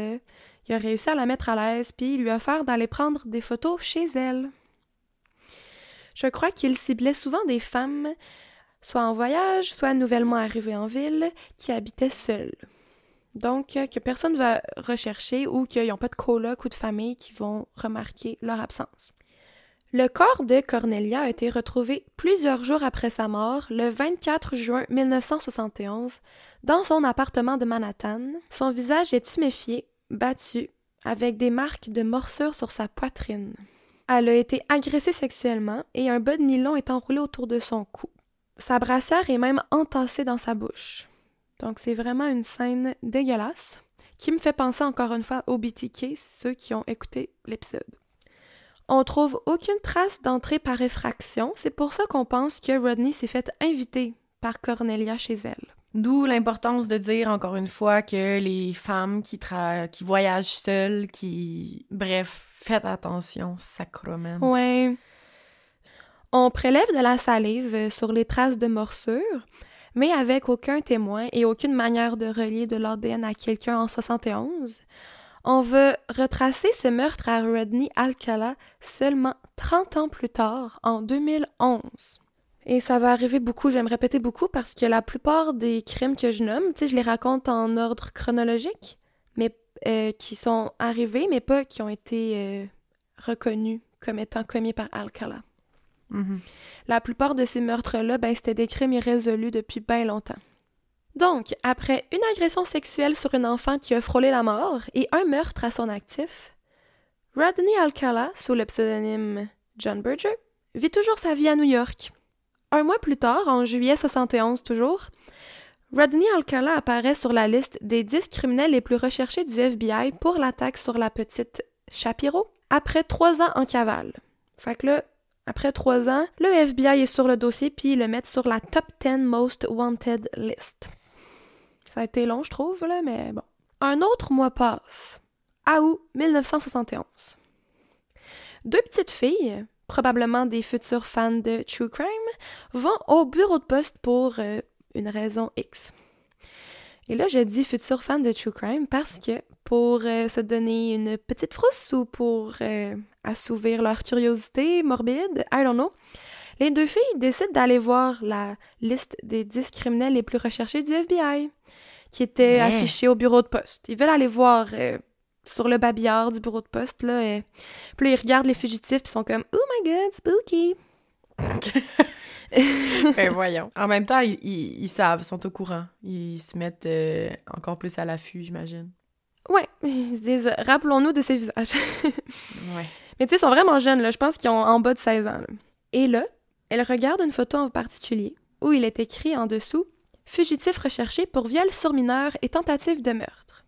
il a réussi à la mettre à l'aise puis il lui a offert d'aller prendre des photos chez elle. Je crois qu'il ciblait souvent des femmes, soit en voyage, soit nouvellement arrivées en ville, qui habitaient seules. Donc, que personne ne va rechercher ou qu'ils n'ont pas de coloc ou de famille qui vont remarquer leur absence. Le corps de Cornelia a été retrouvé plusieurs jours après sa mort, le 24 juin 1971, dans son appartement de Manhattan. Son visage est tuméfié, battu, avec des marques de morsures sur sa poitrine. Elle a été agressée sexuellement et un bas de nylon est enroulé autour de son cou. Sa brassière est même entassée dans sa bouche. Donc c'est vraiment une scène dégueulasse qui me fait penser encore une fois au BTK, ceux qui ont écouté l'épisode. On trouve aucune trace d'entrée par effraction, c'est pour ça qu'on pense que Rodney s'est fait inviter par Cornelia chez elle. D'où l'importance de dire encore une fois que les femmes qui voyagent seules, Bref, faites attention, sacrement. Ouais. On prélève de la salive sur les traces de morsures, mais avec aucun témoin et aucune manière de relier de l'ADN à quelqu'un en 71, on veut retracer ce meurtre à Rodney Alcala seulement 30 ans plus tard, en 2011. Et ça va arriver beaucoup, j'aime répéter beaucoup, parce que la plupart des crimes que je nomme, tu sais, je les raconte en ordre chronologique, mais qui sont arrivés, mais pas qui ont été reconnus comme étant commis par Alcala. Mm-hmm. La plupart de ces meurtres-là, c'était des crimes irrésolus depuis bien longtemps. Donc, après une agression sexuelle sur une enfant qui a frôlé la mort et un meurtre à son actif, Rodney Alcala, sous le pseudonyme John Berger, vit toujours sa vie à New York. Un mois plus tard, en juillet 71 toujours, Rodney Alcala apparaît sur la liste des 10 criminels les plus recherchés du FBI pour l'attaque sur la petite Shapiro, après 3 ans en cavale. Fait que là, après 3 ans, le FBI est sur le dossier puis ils le mettent sur la Top 10 Most Wanted list. Ça a été long, je trouve, là, mais bon. Un autre mois passe. Août 1971. 2 petites filles, probablement des futurs fans de True Crime, vont au bureau de poste pour une raison X. Et là, je dis futurs fans de True Crime parce que pour se donner une petite frousse ou pour assouvir leur curiosité morbide, I don't know, les 2 filles décident d'aller voir la liste des 10 criminels les plus recherchés du FBI, qui était affichée au bureau de poste. Ils veulent aller voir sur le babillard du bureau de poste, là. Puis là, ils regardent les fugitifs, puis ils sont comme « Oh my God, spooky! » Ben voyons. En même temps, ils savent, ils sont au courant. Ils se mettent encore plus à l'affût, j'imagine. Ouais, ils se disent « Rappelons-nous de ces visages. » Ouais. Mais tu sais, ils sont vraiment jeunes, là. Je pense qu'ils ont en bas de 16 ans, là. Et là, elle regarde une photo en particulier où il est écrit en dessous « Fugitif recherché pour viol sur mineur et tentative de meurtre ».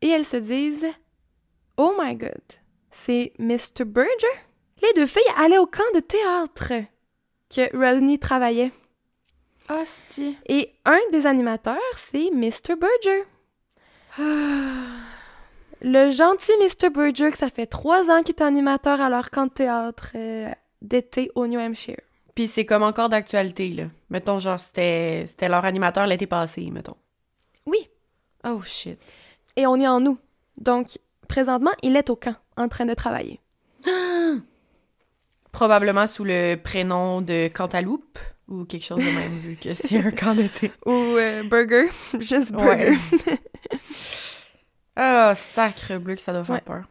Et elles se disent « Oh my God, c'est Mr. Berger? » Les 2 filles allaient au camp de théâtre que Rodney travaillait. Hostie. Et un des animateurs, c'est Mr. Berger. Le gentil Mr. Berger, que ça fait 3 ans qu'il est animateur à leur camp de théâtre d'été au New Hampshire. Puis c'est comme encore d'actualité, là. Mettons, genre, c'était leur animateur l'été passé, mettons. Oui. Oh, shit. Et on est en août. Donc, présentement, il est au camp, en train de travailler. Probablement sous le prénom de Cantaloupe, ou quelque chose de même, vu que c'est un camp d'été. Ou Burger. Juste Burger. Ouais. Ah, sacre bleu que ça doit faire peur.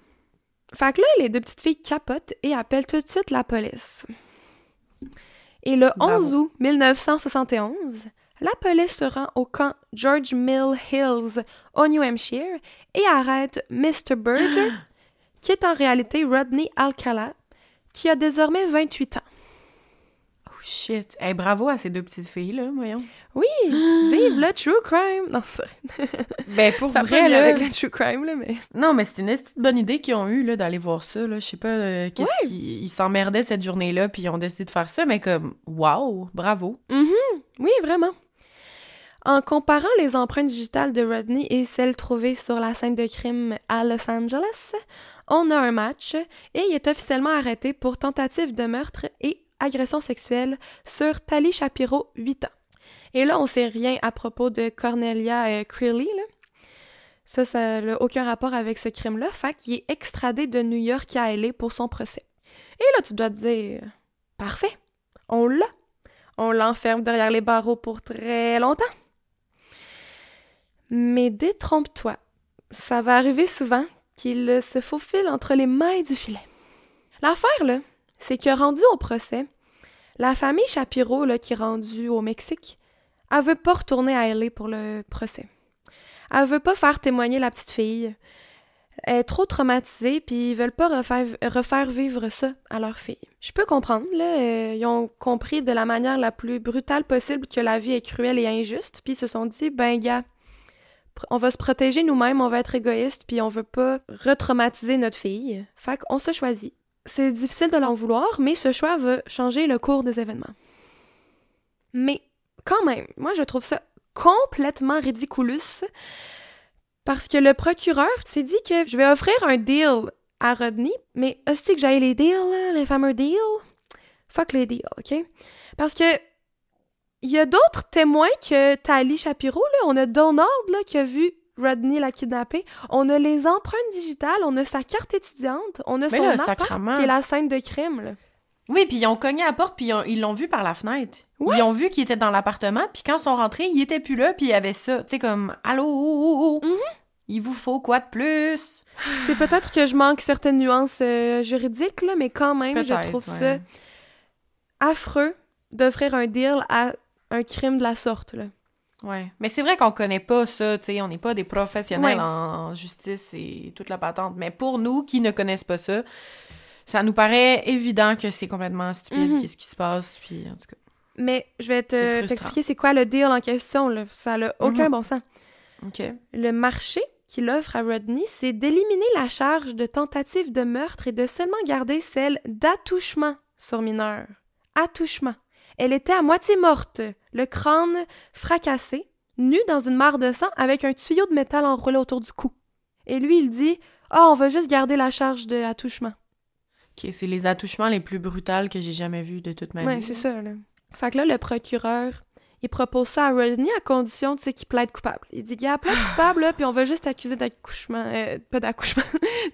Fait que là, les 2 petites filles capotent et appellent tout de suite la police. Et le 11 août 1971, la police se rend au camp George Mill Hills au New Hampshire et arrête Mr. Berger, qui est en réalité Rodney Alcala, qui a désormais 28 ans. Oh shit. Hey, bravo à ces 2 petites filles-là, voyons. Oui! Vive le true crime! Non, c'est Ben, pour ça vrai, là... avec le true crime, là, mais... Non, mais c'est une petite bonne idée qu'ils ont eue, là, d'aller voir ça, là. Je sais pas qu'est-ce qu'ils... Ils s'emmerdaient cette journée-là, puis ils ont décidé de faire ça, mais comme, wow, bravo. Mm-hmm. Oui, vraiment. En comparant les empreintes digitales de Rodney et celles trouvées sur la scène de crime à Los Angeles, on a un match et il est officiellement arrêté pour tentative de meurtre et agression sexuelle sur Tali Shapiro, 8 ans. Et là, on sait rien à propos de Cornelia Creeley, là. Ça n'a aucun rapport avec ce crime-là, fait qu'il est extradé de New York à LA pour son procès. Et là, tu dois te dire, parfait, on l'a. On l'enferme derrière les barreaux pour très longtemps. Mais détrompe-toi, ça va arriver souvent qu'il se faufile entre les mailles du filet. L'affaire, là, c'est que rendu au procès, la famille Shapiro, là, qui est rendue au Mexique, elle veut pas retourner à LA pour le procès. Elle veut pas faire témoigner la petite fille. Elle est trop traumatisée, puis ils veulent pas refaire vivre ça à leur fille. Je peux comprendre, là, ils ont compris de la manière la plus brutale possible que la vie est cruelle et injuste, puis ils se sont dit, ben gars, on va se protéger nous-mêmes, on va être égoïste, puis on veut pas retraumatiser notre fille. Fait qu'on se choisit. C'est difficile de l'en vouloir, mais ce choix va changer le cours des événements. Mais quand même, moi je trouve ça complètement ridiculous, parce que le procureur s'est dit que je vais offrir un deal à Rodney, mais est-ce que j'aille les deals, là, les fameux deals? Fuck les deals, OK? Parce que il y a d'autres témoins que Tali Shapiro, là. On a Donald, là, qui a vu Rodney la kidnapper. On a les empreintes digitales, on a sa carte étudiante, on a son appart qui est la scène de crime, là. Oui, puis ils ont cogné à la porte, puis ils l'ont vu par la fenêtre. Ouais. Ils ont vu qu'il était dans l'appartement, puis quand ils sont rentrés, il était plus là, puis il y avait ça. Tu sais, comme « Allô? Il vous faut quoi de plus? » C'est peut-être que je manque certaines nuances juridiques, là, mais quand même, je trouve ça affreux d'offrir un deal à un crime de la sorte, là. Ouais, mais c'est vrai qu'on connaît pas ça, tu sais, on n'est pas des professionnels en justice et toute la patente, mais pour nous qui ne connaissent pas ça, ça nous paraît évident que c'est complètement stupide, qu'est-ce qui se passe, puis en tout cas. Mais je vais t'expliquer c'est quoi le deal en question, là. Ça n'a aucun bon sens. OK. Le marché qu'il offre à Rodney, c'est d'éliminer la charge de tentative de meurtre et de seulement garder celle d'attouchement sur mineur. Attouchement. Elle était à moitié morte, le crâne fracassé, nue dans une mare de sang avec un tuyau de métal enroulé autour du cou. Et lui, il dit « Ah, on va juste garder la charge de attouchement. » OK, c'est les attouchements les plus brutals que j'ai jamais vus de toute ma vie. Ouais, c'est ça, là. Fait que là, le procureur, il propose ça à Rodney à condition, tu sais, qu'il plaide coupable. Il dit qu'il plaide coupable, là, puis on va juste accuser d'attouchement.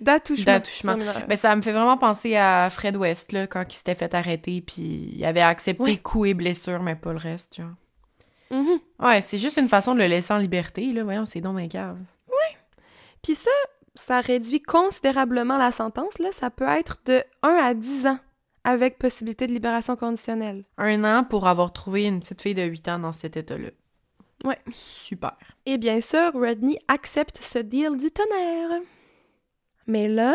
D'attouchement. Ben, ça me fait vraiment penser à Fred West, là, quand il s'était fait arrêter, puis il avait accepté coups et blessures, mais pas le reste, genre. Ouais, c'est juste une façon de le laisser en liberté, là. Voyons, c'est donc bien cave. Ouais. Puis ça réduit considérablement la sentence, là. Ça peut être de 1 à 10 ans. Avec possibilité de libération conditionnelle. 1 an pour avoir trouvé une petite fille de 8 ans dans cet état-là. Ouais. Super. Et bien sûr, Rodney accepte ce deal du tonnerre. Mais là,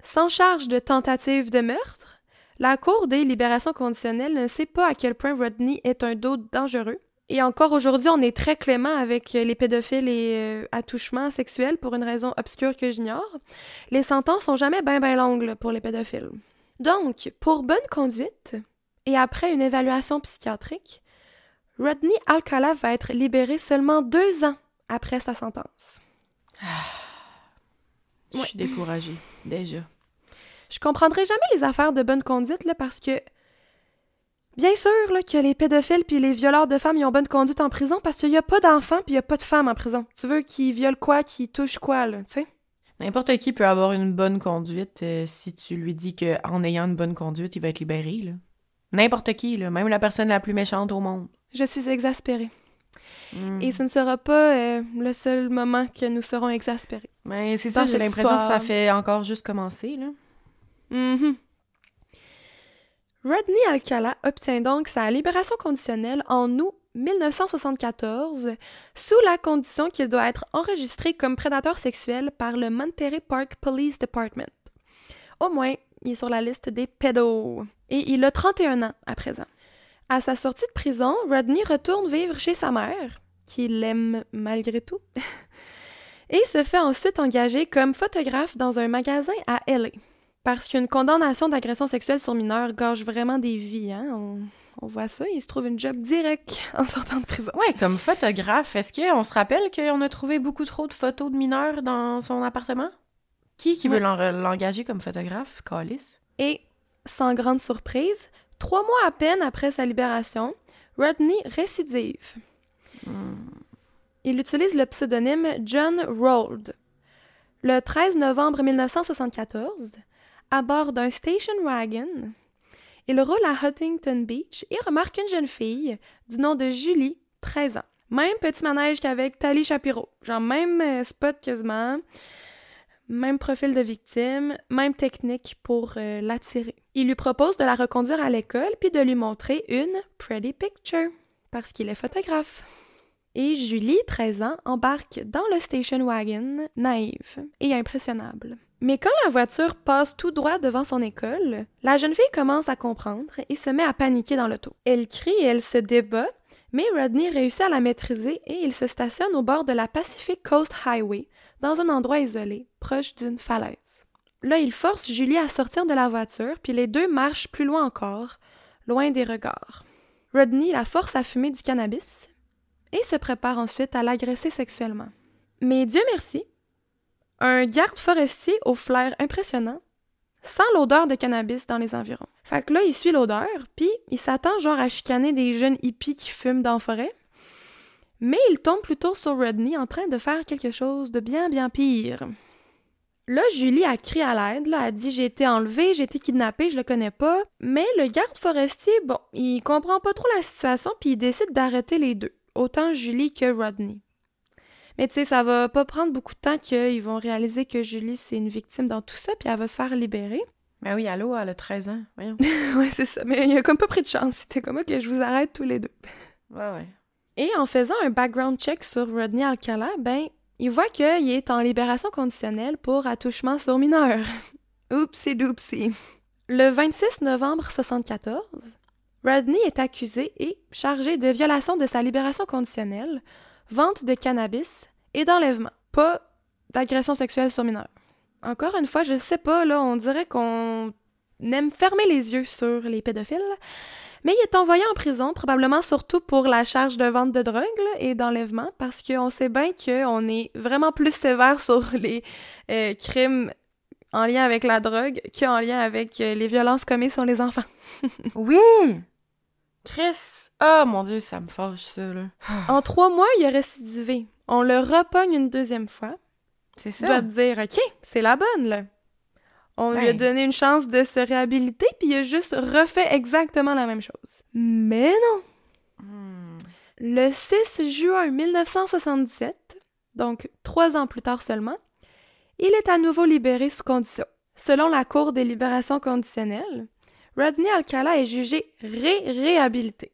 sans charge de tentative de meurtre, la Cour des libérations conditionnelles ne sait pas à quel point Rodney est un dos dangereux. Et encore aujourd'hui, on est très clément avec les pédophiles et attouchements sexuels pour une raison obscure que j'ignore. Les sentences sont jamais bien longues là, pour les pédophiles. Donc, pour bonne conduite, et après une évaluation psychiatrique, Rodney Alcala va être libéré seulement 2 ans après sa sentence. Je suis découragée, déjà. Je comprendrai jamais les affaires de bonne conduite, là, parce que, bien sûr, là, que les pédophiles puis les violeurs de femmes, ils ont bonne conduite en prison, parce qu'il y a pas d'enfants puis il y a pas de femmes en prison. Tu veux qu'ils violent quoi, qu'ils touchent quoi, là, tu sais? N'importe qui peut avoir une bonne conduite si tu lui dis qu'en ayant une bonne conduite, il va être libéré, là. N'importe qui, là. Même la personne la plus méchante au monde. Je suis exaspérée. Et ce ne sera pas le seul moment que nous serons exaspérés. Mais c'est ça, j'ai l'impression que ça fait encore juste commencer, là. Rodney Alcala obtient donc sa libération conditionnelle en août 1974, sous la condition qu'il doit être enregistré comme prédateur sexuel par le Monterey Park Police Department. Au moins, il est sur la liste des pédos. Et il a 31 ans à présent. À sa sortie de prison, Rodney retourne vivre chez sa mère, qui l'aime malgré tout, et se fait ensuite engager comme photographe dans un magasin à LA. Parce qu'une condamnation d'agression sexuelle sur mineur gâche vraiment des vies, hein? On voit ça, il se trouve une job direct en sortant de prison. Ouais, comme photographe, est-ce qu'on se rappelle qu'on a trouvé beaucoup trop de photos de mineurs dans son appartement? Qui veut l'engager comme photographe? Calice. Et, sans grande surprise, 3 mois à peine après sa libération, Rodney récidive. Il utilise le pseudonyme John Rold. Le 13 novembre 1974, à bord d'un station wagon, il roule à Huntington Beach et remarque une jeune fille du nom de Julie, 13 ans. Même petit manège qu'avec Tali Shapiro. Genre même spot quasiment, même profil de victime, même technique pour l'attirer. Il lui propose de la reconduire à l'école puis de lui montrer une pretty picture, parce qu'il est photographe. Et Julie, 13 ans, embarque dans le station wagon, naïve et impressionnable. Mais quand la voiture passe tout droit devant son école, la jeune fille commence à comprendre et se met à paniquer dans l'auto. Elle crie et elle se débat, mais Rodney réussit à la maîtriser et il se stationne au bord de la Pacific Coast Highway, dans un endroit isolé, proche d'une falaise. Là, il force Julie à sortir de la voiture, puis les deux marchent plus loin encore, loin des regards. Rodney la force à fumer du cannabis et se prépare ensuite à l'agresser sexuellement. Mais Dieu merci, un garde forestier au flair impressionnant sent l'odeur de cannabis dans les environs. Fait que là, il suit l'odeur, puis il s'attend genre à chicaner des jeunes hippies qui fument dans la forêt, mais il tombe plutôt sur Rodney en train de faire quelque chose de bien, bien pire. Là, Julie a crié à l'aide, là, a dit « J'ai été enlevée, j'ai été kidnappée, je le connais pas », mais le garde forestier, bon, il comprend pas trop la situation, puis il décide d'arrêter les deux, autant Julie que Rodney. Mais tu sais, ça va pas prendre beaucoup de temps qu'ils vont réaliser que Julie, c'est une victime dans tout ça, puis elle va se faire libérer. Ben oui, allô, elle a 13 ans, voyons. Ouais, c'est ça, mais il a comme pas pris de chance, c'était comme que je vous arrête tous les deux. Ouais. Et en faisant un background check sur Rodney Alcala, ben, il voit qu'il est en libération conditionnelle pour attouchement sur mineur. Oupsie doupsie. Le 26 novembre 1974, Rodney est accusé et chargé de violation de sa libération conditionnelle, vente de cannabis et d'enlèvement, pas d'agression sexuelle sur mineur. Encore une fois, je sais pas, là, on dirait qu'on aime fermer les yeux sur les pédophiles, mais il est envoyé en prison, probablement surtout pour la charge de vente de drogue là, et d'enlèvement, parce qu'on sait bien qu'on est vraiment plus sévère sur les crimes en lien avec la drogue qu'en lien avec les violences commises sur les enfants. Oui! Chris! Oh mon Dieu, ça me fâche ça, là. En 3 mois, il a récidivé. On le repogne une deuxième fois. C'est Tu ça. dois te dire, OK, c'est la bonne, là. On lui a donné une chance de se réhabiliter, puis il a juste refait exactement la même chose. Mais non! Le 6 juin 1977, donc 3 ans plus tard seulement, il est à nouveau libéré sous condition. Selon la Cour des libérations conditionnelles, Rodney Alcala est jugé réhabilité.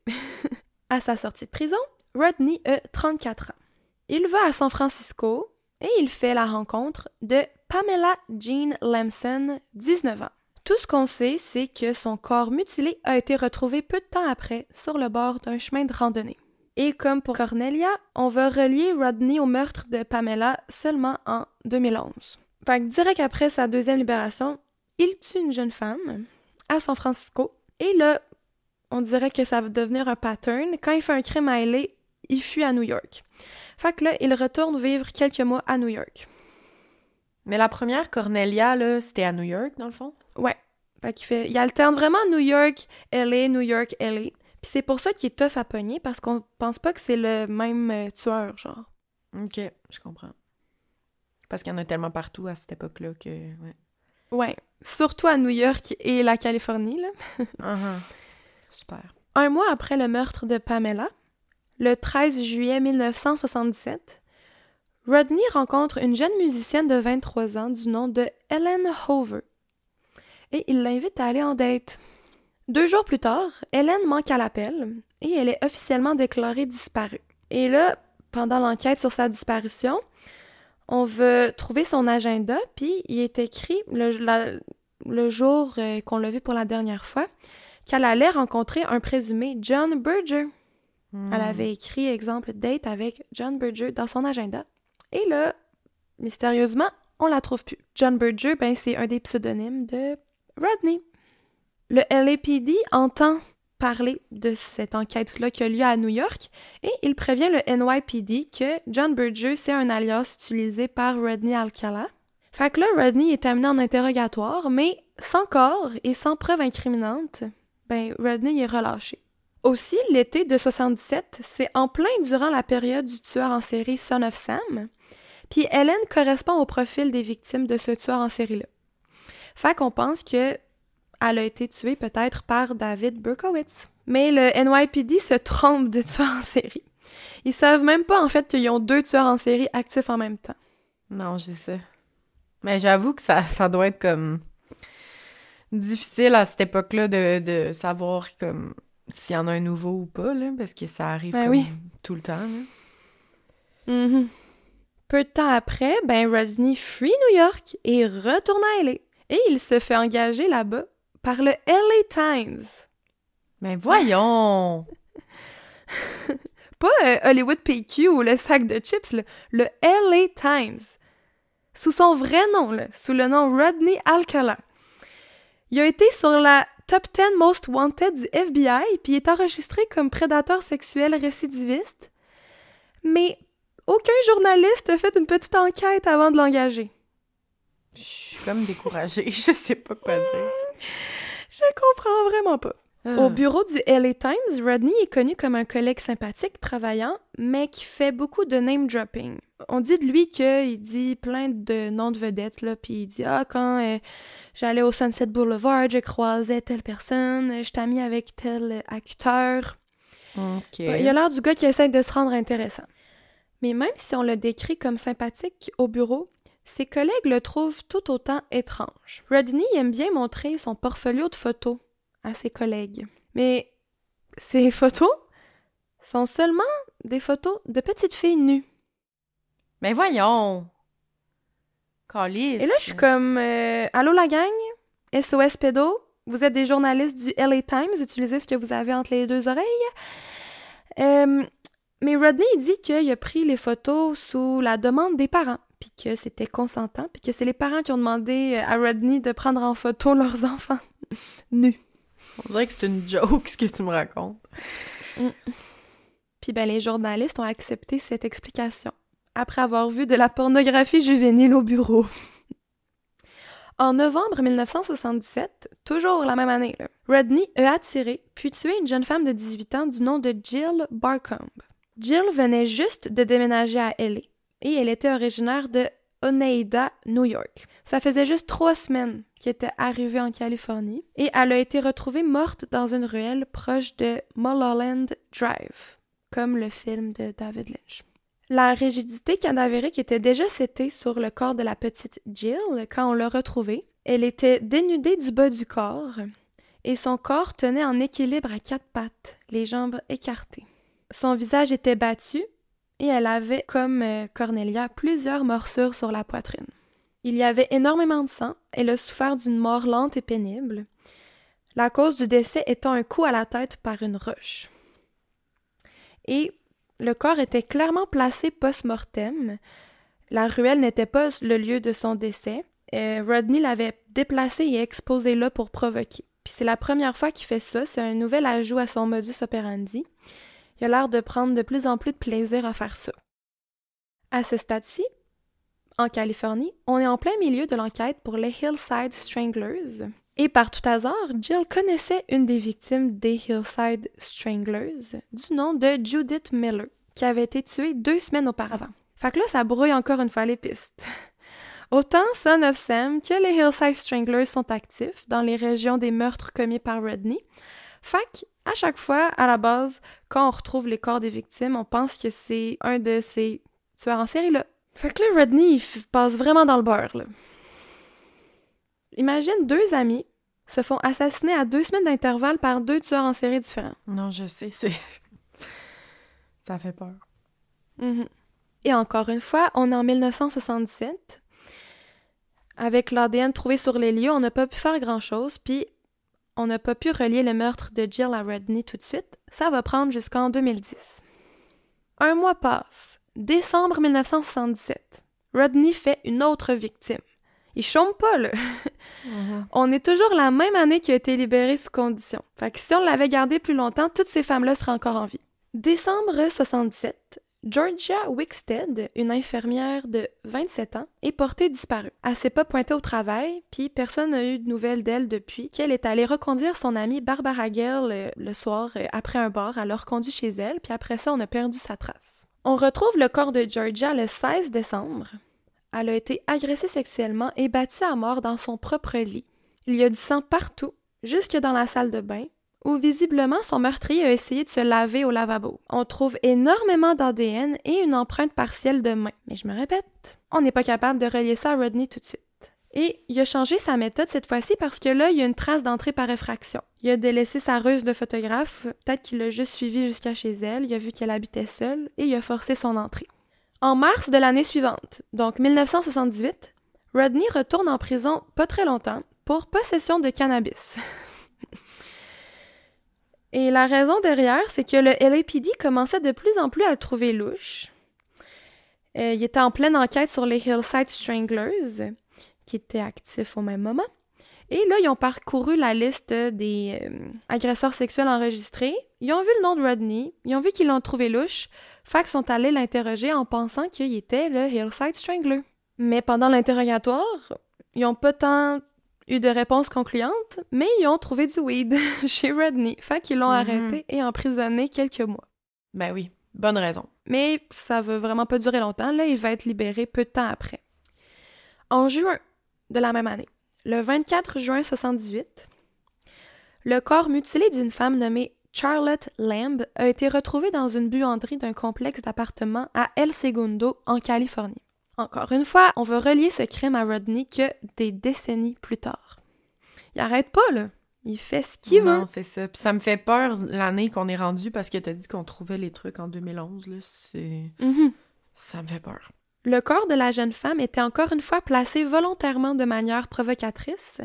À sa sortie de prison, Rodney a 34 ans. Il va à San Francisco et il fait la rencontre de Pamela Jean Lamson, 19 ans. Tout ce qu'on sait, c'est que son corps mutilé a été retrouvé peu de temps après sur le bord d'un chemin de randonnée. Et comme pour Cornelia, on va relier Rodney au meurtre de Pamela seulement en 2011. Fait que direct après sa deuxième libération, il tue une jeune femme à San Francisco. Et là, on dirait que ça va devenir un pattern. Quand il fait un crime à LA, il fuit à New York. Fait que là, il retourne vivre quelques mois à New York. Mais la première, Cornelia, là, c'était à New York, dans le fond? Ouais. Fait il alterne vraiment New York, LA, New York, LA. Puis c'est pour ça qu'il est tough à pogner, parce qu'on pense pas que c'est le même tueur, genre. OK, je comprends. Parce qu'il y en a tellement partout à cette époque-là que... Ouais. Surtout à New York et la Californie, là. Super. 1 mois après le meurtre de Pamela, le 13 juillet 1977, Rodney rencontre une jeune musicienne de 23 ans du nom de Ellen Hoover. Et il l'invite à aller en date. 2 jours plus tard, Ellen manque à l'appel et elle est officiellement déclarée disparue. Et là, pendant l'enquête sur sa disparition, on veut trouver son agenda, puis il est écrit le jour qu'on l'a vu pour la dernière fois, qu'elle allait rencontrer un présumé John Berger. Elle avait écrit, exemple, date avec John Berger dans son agenda. Et là, mystérieusement, on la trouve plus. John Berger, ben, c'est un des pseudonymes de Rodney. Le LAPD entend parler de cette enquête-là qui a lieu à New York et il prévient le NYPD que John Berger, c'est un alias utilisé par Rodney Alcala. Fait que là, Rodney est amené en interrogatoire, mais sans corps et sans preuve incriminante, ben, Rodney est relâché. Aussi, l'été de 77, c'est en plein durant la période du tueur en série Son of Sam, puis Ellen correspond au profil des victimes de ce tueur en série-là. Fait qu'on pense que elle a été tuée peut-être par David Berkowitz. Mais le NYPD se trompe de tueur en série. Ils savent même pas en fait qu'ils ont 2 tueurs en série actifs en même temps. Non, je sais. Mais j'avoue que ça doit être comme... difficile à cette époque-là de savoir comme s'il y en a un nouveau ou pas, là, parce que ça arrive tout le temps. Là. Mm-hmm. Peu de temps après, Rodney fuit New York et retourne à LA. Et il se fait engager là-bas par le LA Times. Mais voyons! Pas Hollywood PQ ou le sac de chips, le LA Times. Sous son vrai nom, sous le nom Rodney Alcala. Il a été sur la Top 10 Most Wanted du FBI, puis il est enregistré comme prédateur sexuel récidiviste. Mais aucun journaliste a fait une petite enquête avant de l'engager. Je suis comme découragée, je sais pas quoi dire. Je comprends vraiment pas. Au bureau du LA Times, Rodney est connu comme un collègue sympathique, travaillant, mais qui fait beaucoup de name-dropping. On dit de lui qu'il dit plein de noms de vedettes, là, puis il dit « Ah, quand j'allais au Sunset Boulevard, je croisais telle personne, j'étais ami avec tel acteur. » Il a l'air du gars qui essaie de se rendre intéressant. Mais même si on le décrit comme sympathique au bureau, ses collègues le trouvent tout autant étrange. Rodney aime bien montrer son portfolio de photos à ses collègues. Mais ces photos sont seulement des photos de petites filles nues. Mais voyons! Calice. Et là, je suis comme allô la gang? SOS Pédo? Vous êtes des journalistes du LA Times, utilisez ce que vous avez entre les deux oreilles. Mais Rodney dit qu'il a pris les photos sous la demande des parents, puis que c'était consentant, puis que c'est les parents qui ont demandé à Rodney de prendre en photo leurs enfants nus. On dirait que c'est une joke, ce que tu me racontes. Puis les journalistes ont accepté cette explication, après avoir vu de la pornographie juvénile au bureau. En novembre 1977, toujours la même année, Rodney a attiré puis tué une jeune femme de 18 ans du nom de Jill Barcombe. Jill venait juste de déménager à LA et elle était originaire de Oneida, New York. Ça faisait juste 3 semaines qu'elle était arrivée en Californie et elle a été retrouvée morte dans une ruelle proche de Mulholland Drive, comme le film de David Lynch. La rigidité cadavérique était déjà setée sur le corps de la petite Jill quand on l'a retrouvée. Elle était dénudée du bas du corps et son corps tenait en équilibre à 4 pattes, les jambes écartées. Son visage était battu et elle avait, comme Cornelia, plusieurs morsures sur la poitrine. Il y avait énormément de sang. Elle a souffert d'une mort lente et pénible, la cause du décès étant un coup à la tête par une roche. Et le corps était clairement placé post-mortem. La ruelle n'était pas le lieu de son décès. Rodney l'avait déplacé et exposé là pour provoquer. Puis c'est la première fois qu'il fait ça. C'est un nouvel ajout à son modus operandi. Il a l'air de prendre de plus en plus de plaisir à faire ça. À ce stade-ci, en Californie, on est en plein milieu de l'enquête pour les Hillside Stranglers. Et par tout hasard, Jill connaissait une des victimes des Hillside Stranglers, du nom de Judith Miller, qui avait été tuée 2 semaines auparavant. Fait que là, ça brouille encore une fois les pistes. Autant Son of Sam que les Hillside Stranglers sont actifs dans les régions des meurtres commis par Rodney. Fait qu'à chaque fois, à la base, quand on retrouve les corps des victimes, on pense que c'est un de ces tueurs en série-là. Fait que là, Rodney, il passe vraiment dans le beurre, là. Imagine 2 amis se font assassiner à 2 semaines d'intervalle par 2 tueurs en série différents. Non, je sais, ça fait peur. Mm-hmm. Et encore une fois, on est en 1977. Avec l'ADN trouvé sur les lieux, on n'a pas pu faire grand-chose, puis on n'a pas pu relier le meurtre de Jill à Rodney tout de suite. Ça va prendre jusqu'en 2010. 1 mois passe. Décembre 1977. Rodney fait une autre victime. Il chôme pas, là. On est toujours la même année qu'il a été libéré sous condition. Fait que si on l'avait gardé plus longtemps, toutes ces femmes-là seraient encore en vie. Décembre 77, Georgia Wickstead, une infirmière de 27 ans, est portée disparue. Elle s'est pas pointée au travail, puis personne n'a eu de nouvelles d'elle depuis qu'elle est allée reconduire son amie Barbara Gale le soir après un bar. Elle l'a reconduit chez elle, puis après ça, on a perdu sa trace. On retrouve le corps de Georgia le 16 décembre. Elle a été agressée sexuellement et battue à mort dans son propre lit. Il y a du sang partout, jusque dans la salle de bain, où visiblement son meurtrier a essayé de se laver au lavabo. On trouve énormément d'ADN et une empreinte partielle de main. Mais je me répète, on n'est pas capable de relier ça à Rodney tout de suite. Et il a changé sa méthode cette fois-ci parce que là, il y a une trace d'entrée par effraction. Il a délaissé sa ruse de photographe, peut-être qu'il l'a juste suivie jusqu'à chez elle, il a vu qu'elle habitait seule et il a forcé son entrée. En mars de l'année suivante, donc 1978, Rodney retourne en prison pas très longtemps pour possession de cannabis. Et la raison derrière, c'est que le LAPD commençait de plus en plus à le trouver louche. Il était en pleine enquête sur les Hillside Stranglers, qui étaient actifs au même moment. Et là, ils ont parcouru la liste des agresseurs sexuels enregistrés. Ils ont vu le nom de Rodney, ils ont vu qu'ils l'ont trouvé louche, fait qu'ils sont allés l'interroger en pensant qu'il était le Hillside Strangler. Mais pendant l'interrogatoire, ils n'ont pas tant eu de réponse concluante, mais ils ont trouvé du weed chez Rodney, fait qu'ils l'ont arrêté et emprisonné quelques mois. Ben oui, bonne raison. Mais ça va vraiment pas durer longtemps, là, il va être libéré peu de temps après. En juin de la même année, le 24 juin 78, le corps mutilé d'une femme nommée Charlotte Lamb a été retrouvé dans une buanderie d'un complexe d'appartements à El Segundo, en Californie. Encore une fois, on va relier ce crime à Rodney que des décennies plus tard. Il arrête pas, là. Il fait ce qu'il veut. Non, c'est ça. Puis ça me fait peur l'année qu'on est rendu parce que t'as dit qu'on trouvait les trucs en 2011, là. Ça me fait peur. Le corps de la jeune femme était encore une fois placé volontairement de manière provocatrice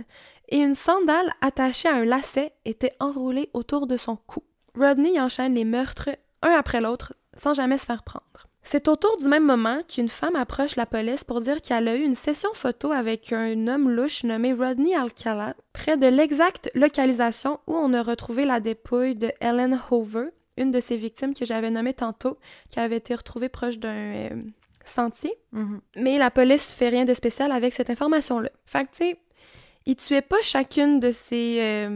et une sandale attachée à un lacet était enroulée autour de son cou. Rodney enchaîne les meurtres un après l'autre sans jamais se faire prendre. C'est autour du même moment qu'une femme approche la police pour dire qu'elle a eu une session photo avec un homme louche nommé Rodney Alcala près de l'exacte localisation où on a retrouvé la dépouille de Ellen Hoover, une de ses victimes que j'avais nommée tantôt, qui avait été retrouvée proche d'un sentier. Mais la police fait rien de spécial avec cette information-là. Fait que, tu sais, il tuait pas chacune de ces...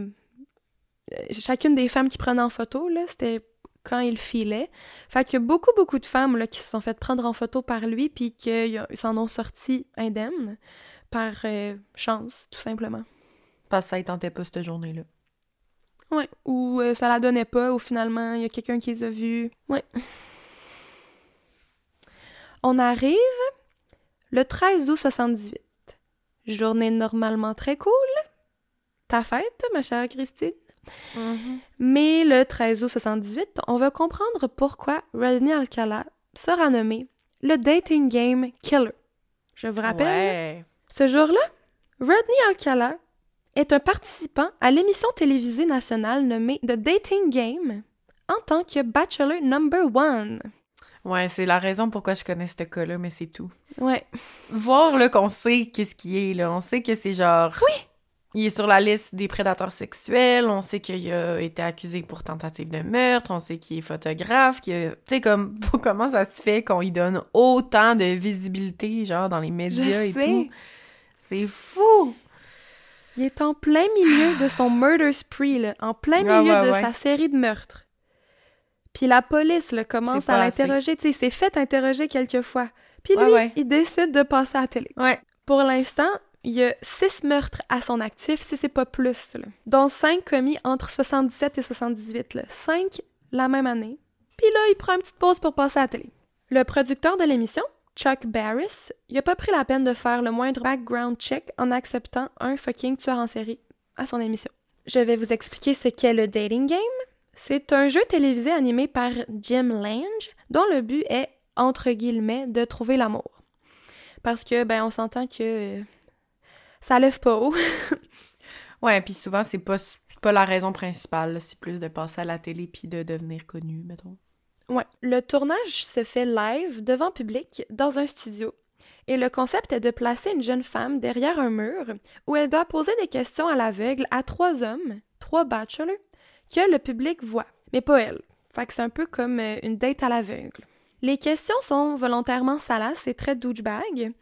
chacune des femmes qui prenaient en photo, là, c'était quand il filait. Fait qu'il y a beaucoup de femmes là, qui se sont faites prendre en photo par lui puis qu'ils s'en ont sorti indemnes par chance, tout simplement. Parce que ça ne tentait pas cette journée-là. Ouais, ou ça la donnait pas, ou finalement, il y a quelqu'un qui les a vus. Ouais. On arrive le 13 août 78. Journée normalement très cool. Ta fête, ma chère Christine. Mais le 13 août 78, on va comprendre pourquoi Rodney Alcala sera nommé le Dating Game Killer. Je vous rappelle, ce jour-là, Rodney Alcala est un participant à l'émission télévisée nationale nommée The Dating Game en tant que Bachelor Number 1. Ouais, c'est la raison pourquoi je connais ce cas-là, mais c'est tout. Ouais. Voir là qu'on sait qu'est-ce qui est, là. On sait que c'est genre... Oui! Il est sur la liste des prédateurs sexuels, on sait qu'il a été accusé pour tentative de meurtre, on sait qu'il est photographe, tu sais, comme, comment ça se fait qu'on lui donne autant de visibilité, genre, dans les médias et tout. C'est fou! Il est en plein milieu de son murder spree, là, en plein milieu de sa série de meurtres. Puis la police, là, commence à l'interroger, tu sais, il s'est fait interroger quelques fois. Puis lui, il décide de passer à la télé. Ouais. Pour l'instant, il y a 6 meurtres à son actif, si c'est pas plus, là, dont 5 commis entre 77 et 78, là. 5 la même année. Puis là, il prend une petite pause pour passer à la télé. Le producteur de l'émission, Chuck Barris, il a pas pris la peine de faire le moindre background check en acceptant un fucking tueur en série à son émission. Je vais vous expliquer ce qu'est le Dating Game. C'est un jeu télévisé animé par Jim Lange, dont le but est, entre guillemets, de trouver l'amour. Parce que, ben, on s'entend que... ça lève pas haut. Ouais, puis souvent, c'est pas la raison principale, là. C'est plus de passer à la télé puis de devenir connu, mettons. Ouais. Le tournage se fait live, devant public, dans un studio. Et le concept est de placer une jeune femme derrière un mur où elle doit poser des questions à l'aveugle à 3 hommes, 3 bachelors, que le public voit, mais pas elle. Fait que c'est un peu comme une date à l'aveugle. Les questions sont volontairement salaces et très douchebag.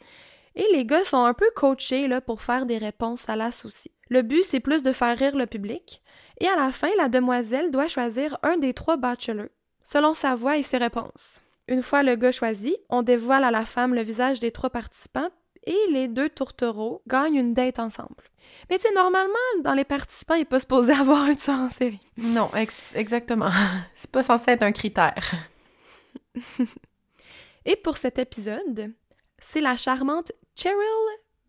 Et les gars sont un peu coachés là, pour faire des réponses salaces aussi. Le but, c'est plus de faire rire le public. Et à la fin, la demoiselle doit choisir un des 3 bachelors, selon sa voix et ses réponses. Une fois le gars choisi, on dévoile à la femme le visage des 3 participants et les 2 tourtereaux gagnent une date ensemble. Mais tu sais, normalement, dans les participants, il n'est pas supposé avoir un tueur en série. Non, exactement. C'est pas censé être un critère. Et pour cet épisode, c'est la charmante Cheryl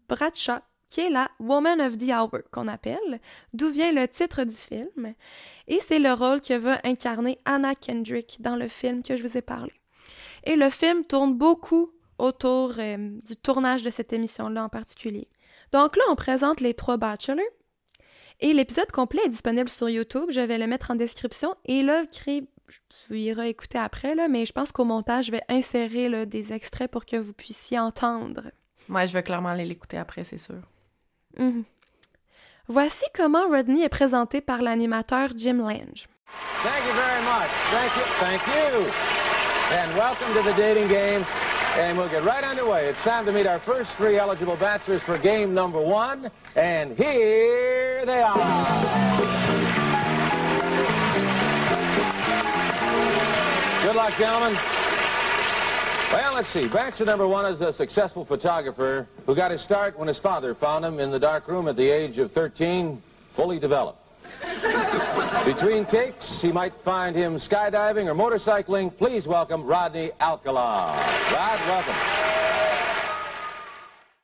Bradshaw qui est la Woman of the Hour, qu'on appelle, d'où vient le titre du film. Et c'est le rôle que va incarner Anna Kendrick dans le film que je vous ai parlé. Et le film tourne beaucoup autour du tournage de cette émission-là en particulier. Donc là, on présente les 3 bachelors. Et l'épisode complet est disponible sur YouTube. Je vais le mettre en description. Et là, tu iras écouter après, là, mais je pense qu'au montage, je vais insérer là, des extraits pour que vous puissiez entendre. Ouais, je vais clairement aller l'écouter après, c'est sûr. Mm-hmm. Voici comment Rodney est présenté par l'animateur Jim Lange. Thank you very much. Thank you. And welcome to the dating game. And we'll get right underway. It's time to meet our first 3 eligible bachelors for game number 1. And here they are. Good luck, gentlemen. Well, let's see. Bachelor number 1 is a successful photographer who got his start when his father found him in the dark room at the age of 13, fully developed. Between takes, he might find him skydiving or motorcycling. Please welcome Rodney Alcala. Rod, welcome.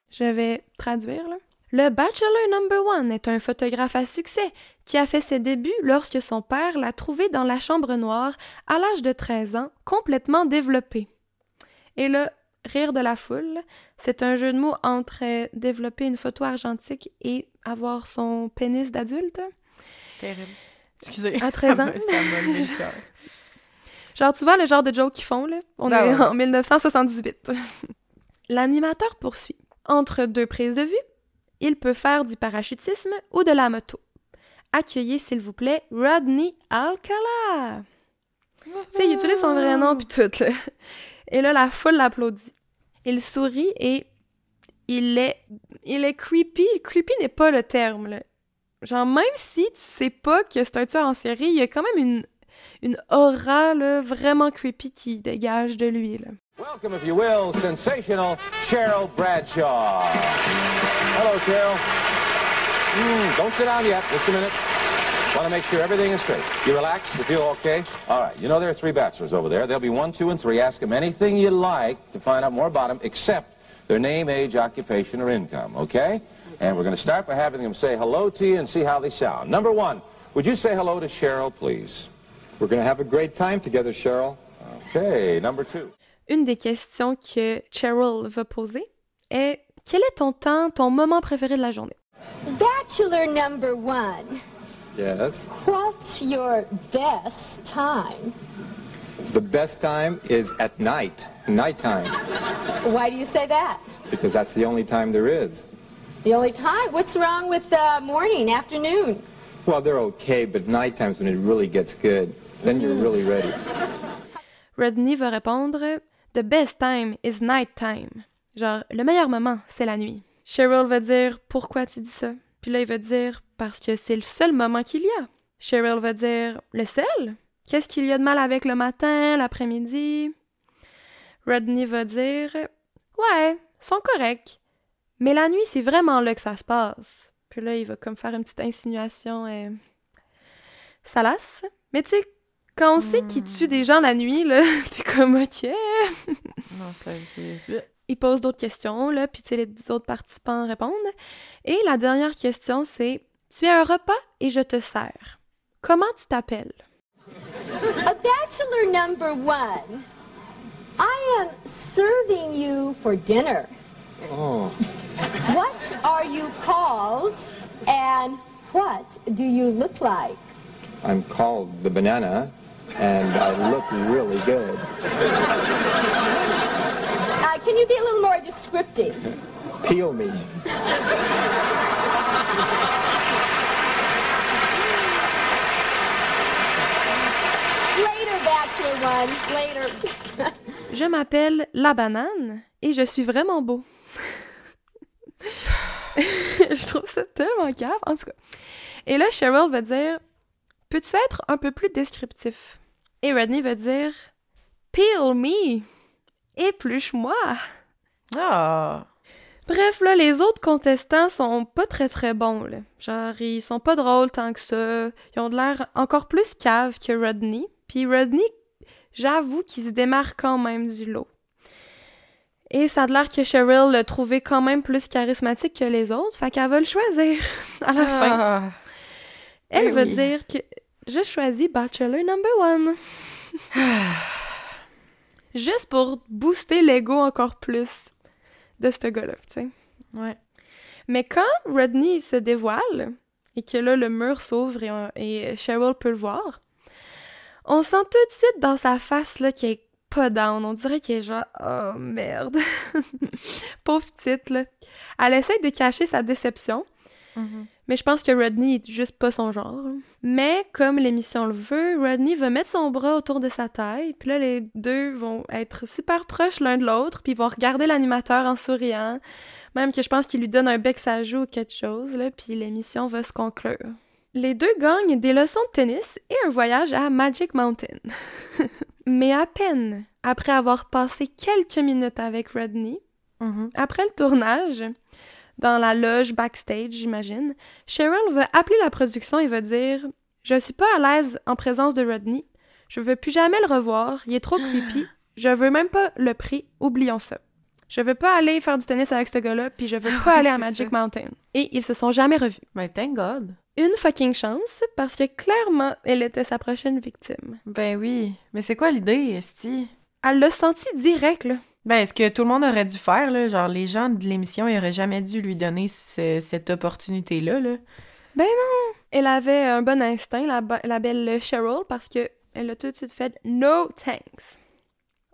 Je vais traduire, là. Le Bachelor Number 1 est un photographe à succès qui a fait ses débuts lorsque son père l'a trouvé dans la chambre noire à l'âge de 13 ans, complètement développé. Et là, rire de la foule, c'est un jeu de mots entre développer une photo argentique et avoir son pénis d'adulte. Terrible. Excusez. À 13 ans. Genre, tu vois le genre de joke qu'ils font, là? On est en 1978. L'animateur poursuit. Entre 2 prises de vue, il peut faire du parachutisme ou de la moto. Accueillez, s'il vous plaît, Rodney Alcala. Tu sais, il utilise son vrai nom puis tout, là. Et là, la foule l'applaudit. Il sourit et il est creepy. Creepy n'est pas le terme, là. Genre, même si tu sais pas que c'est un tueur en série, il y a quand même une aura, là, vraiment creepy qui dégage de lui, là. Welcome, if you will, sensational Cheryl Bradshaw. Hello, Cheryl. Don't sit down yet. Just a minute. Want to make sure everything is straight. You relaxed? You feel okay? All right. You know there are 3 bachelors over there. There'll be 1, 2, and 3. Ask them anything you like to find out more about them, except their name, age, occupation, or income, okay? And we're going to start by having them say hello to you and see how they sound. Number 1, would you say hello to Cheryl, please? We're going to have a great time together, Cheryl. Okay. Number 2. Une des questions que Cheryl va poser est « Quel est ton moment préféré de la journée? » Bachelor number 1. Yes. What's your best time? The best time is at night, nighttime, Why do you say that? because that's the only time there is. The only time? What's wrong with morning, afternoon? Well, they're okay, but nighttime's when it really gets good. Then you're really ready. Rodney va répondre « The best time is night time. » Genre, le meilleur moment, c'est la nuit. Cheryl va dire « Pourquoi tu dis ça? » Puis là, il va dire « Parce que c'est le seul moment qu'il y a. » Cheryl va dire « Le seul? Qu'est-ce qu'il y a de mal avec le matin, l'après-midi? » Rodney va dire « Ouais, sont corrects. Mais la nuit, c'est vraiment là que ça se passe. » Puis là, il va comme faire une petite insinuation salace. Mais tu sais, quand on sait qu'il tue des gens la nuit, là, t'es comme « OK. » Non, ça, c'est... Il pose d'autres questions, là, puis tu sais, les autres participants répondent. Et la dernière question, c'est « Tu es un repas et je te sers. Comment tu t'appelles? » A bachelor number 1. I am serving you for dinner. Oh, What are you called and what do you look like? I'm called the banana, and I look really good. Can you be a little more descriptive? Peel me. Later, Bachelor 1, later. Je m'appelle La Banane et je suis vraiment beau. Je trouve ça tellement cave, en tout cas. Et là, Cheryl va dire « Peux-tu être un peu plus descriptif? » Et Rodney va dire « Peel me! Épluche-moi! » Ah! Bref, là, les autres contestants sont pas très très bons, là. Genre, ils sont pas drôles tant que ça. Ils ont de l'air encore plus cave que Rodney. Puis Rodney, j'avoue qu'il se démarque quand même du lot. Et ça a l'air que Cheryl l'a trouvé quand même plus charismatique que les autres, fait qu'elle va le choisir à la fin. Elle va dire que je choisis Bachelor number 1. Juste pour booster l'ego encore plus de ce gars-là, tu sais. Ouais. Mais quand Rodney se dévoile, et que là, le mur s'ouvre et Cheryl peut le voir, on sent tout de suite dans sa face là, qu'il est pas down. On dirait qu'il est genre « Oh, merde! » Pauvre petite, là. Elle essaie de cacher sa déception, mais je pense que Rodney est juste pas son genre. Mais comme l'émission le veut, Rodney va mettre son bras autour de sa taille, puis là, les deux vont être super proches l'un de l'autre, puis ils vont regarder l'animateur en souriant, même que je pense qu'il lui donne un bec sa joue ou quelque chose, là, puis l'émission va se conclure. Les deux gagnent des leçons de tennis et un voyage à Magic Mountain. Mais à peine après avoir passé quelques minutes avec Rodney, après le tournage, dans la loge backstage, j'imagine, Cheryl va appeler la production et va dire « Je suis pas à l'aise en présence de Rodney. Je veux plus jamais le revoir. Il est trop creepy. Je veux même pas le prix. Oublions ça. Je veux pas aller faire du tennis avec ce gars-là, puis je veux pas aller à Magic Mountain. » Et ils se sont jamais revus. Ben, thank God. Une fucking chance, parce que clairement, elle était sa prochaine victime. Ben oui. Mais c'est quoi l'idée, esti? Elle l'a senti direct, là. Ben, ce que tout le monde aurait dû faire, là, genre les gens de l'émission, ils auraient jamais dû lui donner cette opportunité-là, là. Ben non! Elle avait un bon instinct, la belle Cheryl, parce que elle a tout de suite fait « No thanks ».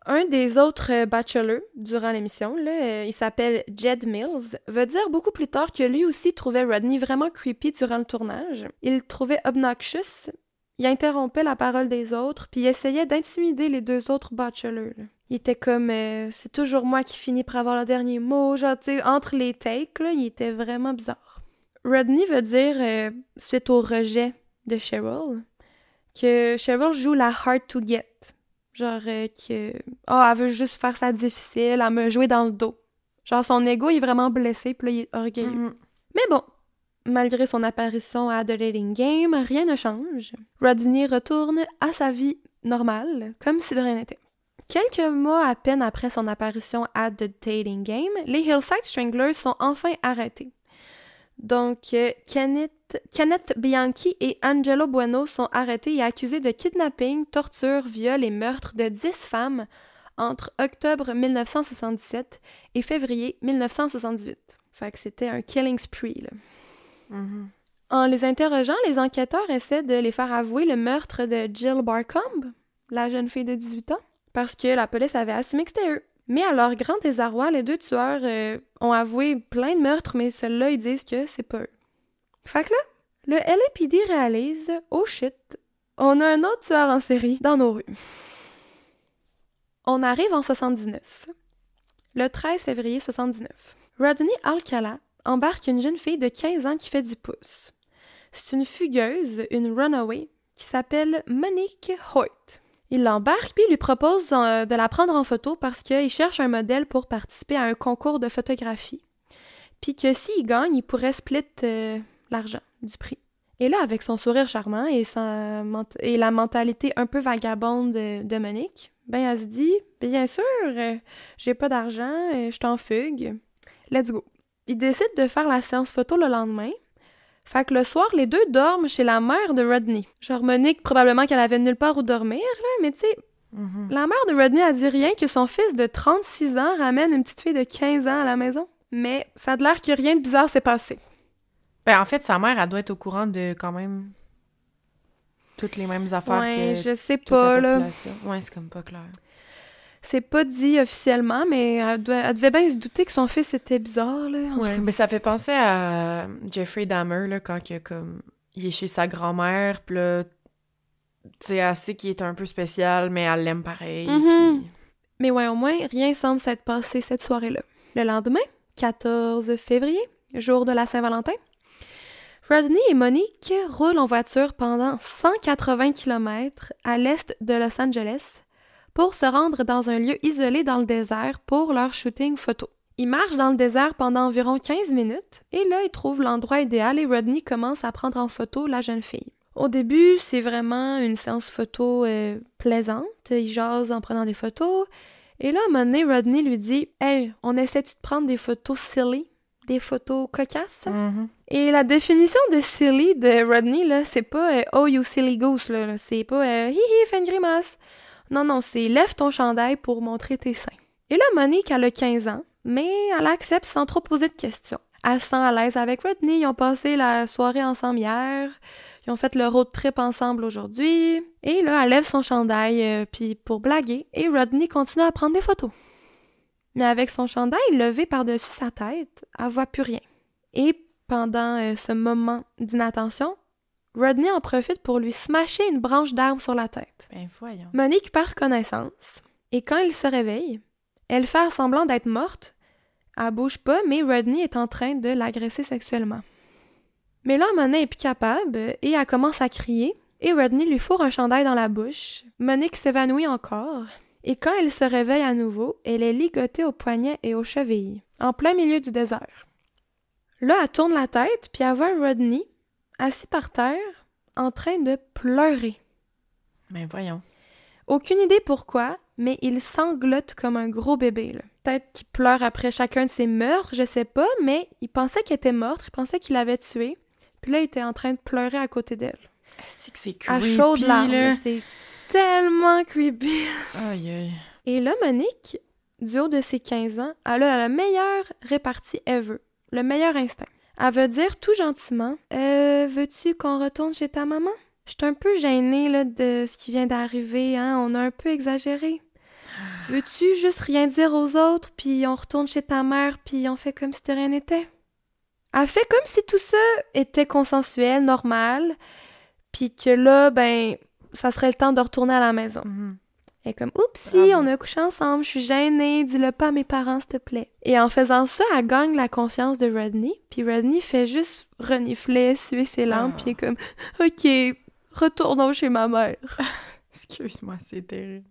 Un des autres bachelors durant l'émission, là, il s'appelle Jed Mills, va dire beaucoup plus tard que lui aussi trouvait Rodney vraiment creepy durant le tournage. Il le trouvait obnoxious, il interrompait la parole des autres, puis il essayait d'intimider les deux autres bachelors. Là. Il était comme c'est toujours moi qui finis par avoir le dernier mot, genre, tu sais, entre les takes, là, il était vraiment bizarre. Rodney veut dire, suite au rejet de Cheryl, que Cheryl joue la hard to get. Genre que elle veut juste faire ça difficile, elle me jouer dans le dos. Genre son ego est vraiment blessé, puis là, il est orgueilleux. Mais bon, malgré son apparition à The Dating Game, rien ne change. Rodney retourne à sa vie normale, comme si de rien n'était. Quelques mois à peine après son apparition à The Dating Game, les Hillside Stranglers sont enfin arrêtés. Donc, Kenneth Bianchi et Angelo Bueno sont arrêtés et accusés de kidnapping, torture, viol et meurtre de 10 femmes entre octobre 1977 et février 1978. Fait que c'était un killing spree, là. En les interrogeant, les enquêteurs essaient de les faire avouer le meurtre de Jill Barcombe, la jeune fille de 18 ans, parce que la police avait assumé que c'était eux. Mais à leur grand désarroi, les deux tueurs ont avoué plein de meurtres, mais ceux-là, ils disent que c'est pas eux. Fait que là, le LAPD réalise « Oh shit, on a un autre tueur en série dans nos rues. » On arrive en 79. Le 13 février 79. Rodney Alcala embarque une jeune fille de 15 ans qui fait du pouce. C'est une fugueuse, une runaway, qui s'appelle Monique Hoyt. Il l'embarque puis lui propose de la prendre en photo parce qu'il cherche un modèle pour participer à un concours de photographie. Puis que s'il gagne, il pourrait split l'argent du prix. Et là, avec son sourire charmant et la mentalité un peu vagabonde de Monique, ben elle se dit « Bien sûr, j'ai pas d'argent, je t'en fugue. Let's go. » Il décide de faire la séance photo le lendemain. Fait que le soir, les deux dorment chez la mère de Rodney. Genre Monique, probablement qu'elle avait nulle part où dormir, là, mais tu sais, la mère de Rodney a dit rien que son fils de 36 ans ramène une petite fille de 15 ans à la maison. Mais ça a l'air que rien de bizarre s'est passé. Ben en fait, sa mère, elle doit être au courant de quand même toutes les mêmes affaires ouais, que je sais toute pas, la là. population. Ouais, c'est comme pas clair. C'est pas dit officiellement, mais elle devait bien se douter que son fils était bizarre, là. Ouais, mais ça fait penser à Jeffrey Dahmer, là, quand il est chez sa grand-mère, pis là, tu sais, elle sait qu'il est un peu spécial, mais elle l'aime pareil. Pis... Mais ouais, au moins, rien semble s'être passé cette soirée-là. Le lendemain, 14 février, jour de la Saint-Valentin, Rodney et Monique roulent en voiture pendant 180 km à l'est de Los Angeles pour se rendre dans un lieu isolé dans le désert pour leur shooting photo. Ils marchent dans le désert pendant environ 15 minutes et là, ils trouvent l'endroit idéal et Rodney commence à prendre en photo la jeune fille. Au début, c'est vraiment une séance photo plaisante. Ils jasent en prenant des photos Et là, à un moment donné, Rodney lui dit « Hey, on essaie-tu de prendre des photos silly? Des photos cocasses? Mhm. Et la définition de silly de Rodney, là, c'est pas Oh, you silly goose », là. C'est pas Hi hi, fais une grimace ». Non, c'est « Lève ton chandail pour montrer tes seins ». Et là, Monique, elle a 15 ans, mais elle accepte sans trop poser de questions. Elle se sent à l'aise avec Rodney, ils ont passé la soirée ensemble hier, ils ont fait le road trip ensemble aujourd'hui, et là, elle lève son chandail, puis pour blaguer, et Rodney continue à prendre des photos. Mais avec son chandail levé par-dessus sa tête, elle voit plus rien. Et pendant ce moment d'inattention, Rodney en profite pour lui smasher une branche d'arbre sur la tête. Ben voyons. Monique perd connaissance, et quand il se réveille, elle fait semblant d'être morte. Elle bouge pas, mais Rodney est en train de l'agresser sexuellement. Mais là, Monique est plus capable, et elle commence à crier, et Rodney lui fourre un chandail dans la bouche. Monique s'évanouit encore, et quand elle se réveille à nouveau, elle est ligotée aux poignets et aux chevilles, en plein milieu du désert. Là, elle tourne la tête, puis elle voit Rodney, assis par terre, en train de pleurer. Ben voyons. Aucune idée pourquoi, mais il sanglote comme un gros bébé, là. Peut-être qu'il pleure après chacun de ses meurtres, je sais pas, mais il pensait qu'elle était morte, il pensait qu'il l'avait tuée, puis là, il était en train de pleurer à côté d'elle. Est-ce que c'est À creepy, chaudes larmes, là? c'est tellement creepy. Aïe, aïe. Et là, Monique, du haut de ses 15 ans, elle a la meilleure répartie ever, le meilleur instinct. Elle veut dire tout gentiment « veux-tu qu'on retourne chez ta maman? Je suis un peu gênée là, de ce qui vient d'arriver, hein? On a un peu exagéré. Veux-tu juste rien dire aux autres, puis on retourne chez ta mère, puis on fait comme si de rien n'était? » Elle fait comme si tout ça était consensuel, normal, puis que là, ben, ça serait le temps de retourner à la maison. Mhm. Elle est comme « Oupsie, Bravo. on a couché ensemble, je suis gênée, dis-le pas à mes parents, s'il te plaît. » Et en faisant ça, elle gagne la confiance de Rodney, puis Rodney fait juste renifler, suer ses larmes, puis il est comme « Ok, retournons chez ma mère. » Excuse-moi, c'est terrible.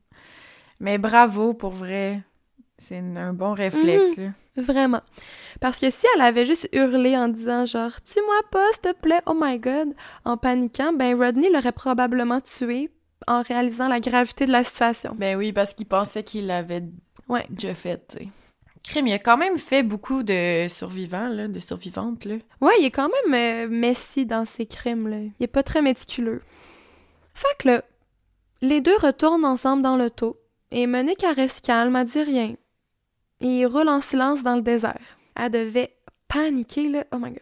Mais bravo, pour vrai. C'est un bon réflexe, là. Vraiment. Parce que si elle avait juste hurlé en disant genre « Tue-moi pas, s'il te plaît, oh my God », en paniquant, ben Rodney l'aurait probablement tué en réalisant la gravité de la situation. Ben oui, parce qu'il pensait qu'il l'avait Ouais. déjà fait, tu sais. Crime, il a quand même fait beaucoup de survivants, là, de survivantes, là. Ouais, il est quand même messy dans ses crimes, là. Il est pas très méticuleux. Fait que là, les deux retournent ensemble dans l'auto, et Monique, elle reste calme, elle dit rien. Et ils roulent en silence dans le désert. Elle devait paniquer, là. Oh my God.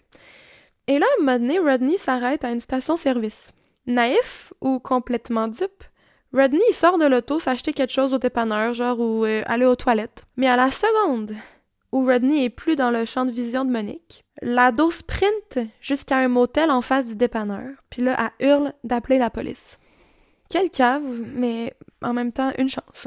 Et là, à un moment donné, Rodney s'arrête à une station-service. Naïf ou complètement dupe, Rodney, il sort de l'auto s'acheter quelque chose au dépanneur, genre, ou aller aux toilettes. Mais à la seconde où Rodney est plus dans le champ de vision de Monique, l'ado sprinte jusqu'à un motel en face du dépanneur, puis là, elle hurle d'appeler la police. Quelle cave, mais en même temps, une chance.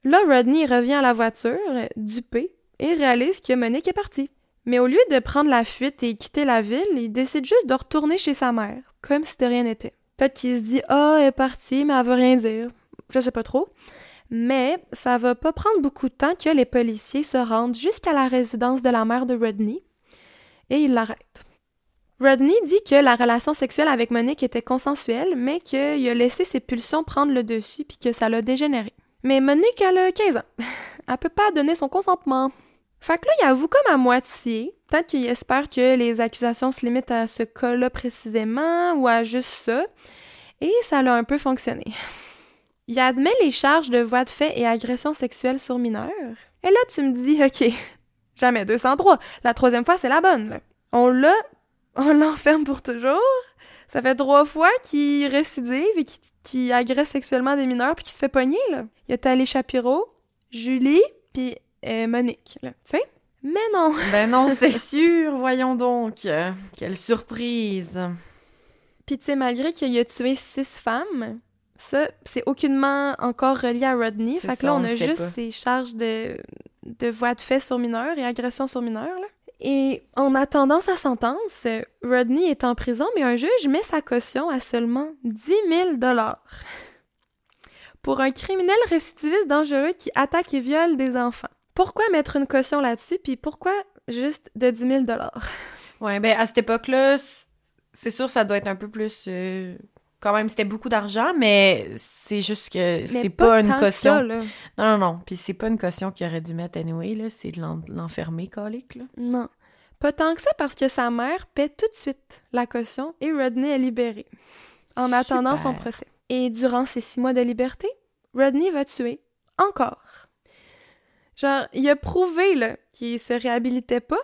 Là, Rodney revient à la voiture, dupé, et réalise que Monique est partie. Mais au lieu de prendre la fuite et quitter la ville, il décide juste de retourner chez sa mère, comme si de rien n'était. Peut-être qu'il se dit « Ah, elle est partie, mais elle veut rien dire. » Je sais pas trop. Mais ça va pas prendre beaucoup de temps que les policiers se rendent jusqu'à la résidence de la mère de Rodney, et ils l'arrêtent. Rodney dit que la relation sexuelle avec Monique était consensuelle, mais qu'il a laissé ses pulsions prendre le dessus puis que ça l'a dégénéré. Mais Monique, elle a 15 ans. Elle peut pas donner son consentement. Fait que là, il avoue comme à moitié. Peut-être qu'il espère que les accusations se limitent à ce cas-là précisément ou à juste ça. Et ça a un peu fonctionné. Il admet les charges de voies de fait et agression sexuelle sur mineurs. Et là, tu me dis, OK, jamais 203. La troisième fois, c'est la bonne, là. On l'enferme pour toujours. Ça fait 3 fois qu'il récidive et qu'il agresse sexuellement des mineurs puis qu'il se fait pogner, là. Il y a Talé Shapiro, Julie, puis Monique, là. Tu sais? Mais non! Ben non, c'est sûr, voyons donc. Quelle surprise. Puis tu sais, malgré qu'il a tué 6 femmes, ça, c'est aucunement encore relié à Rodney. C'est Fait que ça, là, on on a le sait juste pas. ces charges de voies de fait sur mineurs et agression sur mineurs, là. Et en attendant sa sentence, Rodney est en prison, mais un juge met sa caution à seulement 10 000 $ pour un criminel récidiviste dangereux qui attaque et viole des enfants. Pourquoi mettre une caution là-dessus, puis pourquoi juste de 10 000 $? Ouais, ben à cette époque-là, c'est sûr ça doit être un peu plus quand même, c'était beaucoup d'argent, mais c'est juste que Mais c'est pas une tant que caution. ça, là. Non. Puis c'est pas une caution qu'il aurait dû mettre anyway, là. C'est de l'enfermer, calique, là. Non. Pas tant que ça parce que sa mère paie tout de suite la caution et Rodney est libéré en attendant son Super. procès. Et durant ces 6 mois de liberté, Rodney va tuer encore. Genre, il a prouvé là, qu'il se réhabilitait pas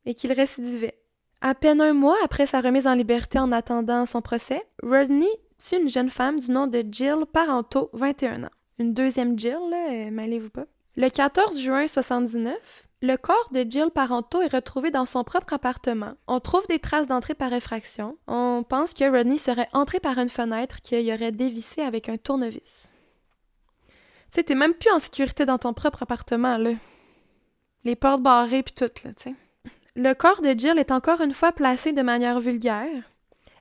et qu'il récidivait. À peine 1 mois après sa remise en liberté en attendant son procès, Rodney tue une jeune femme du nom de Jill Parenteau, 21 ans. Une deuxième Jill, là, mêlez-vous pas. Le 14 juin 79, le corps de Jill Parenteau est retrouvé dans son propre appartement. On trouve des traces d'entrée par effraction. On pense que Rodney serait entré par une fenêtre qu'il aurait dévissée avec un tournevis. Tu sais, t'es même plus en sécurité dans ton propre appartement, là. Les portes barrées pis tout, là, tu sais. Le corps de Jill est encore une fois placé de manière vulgaire.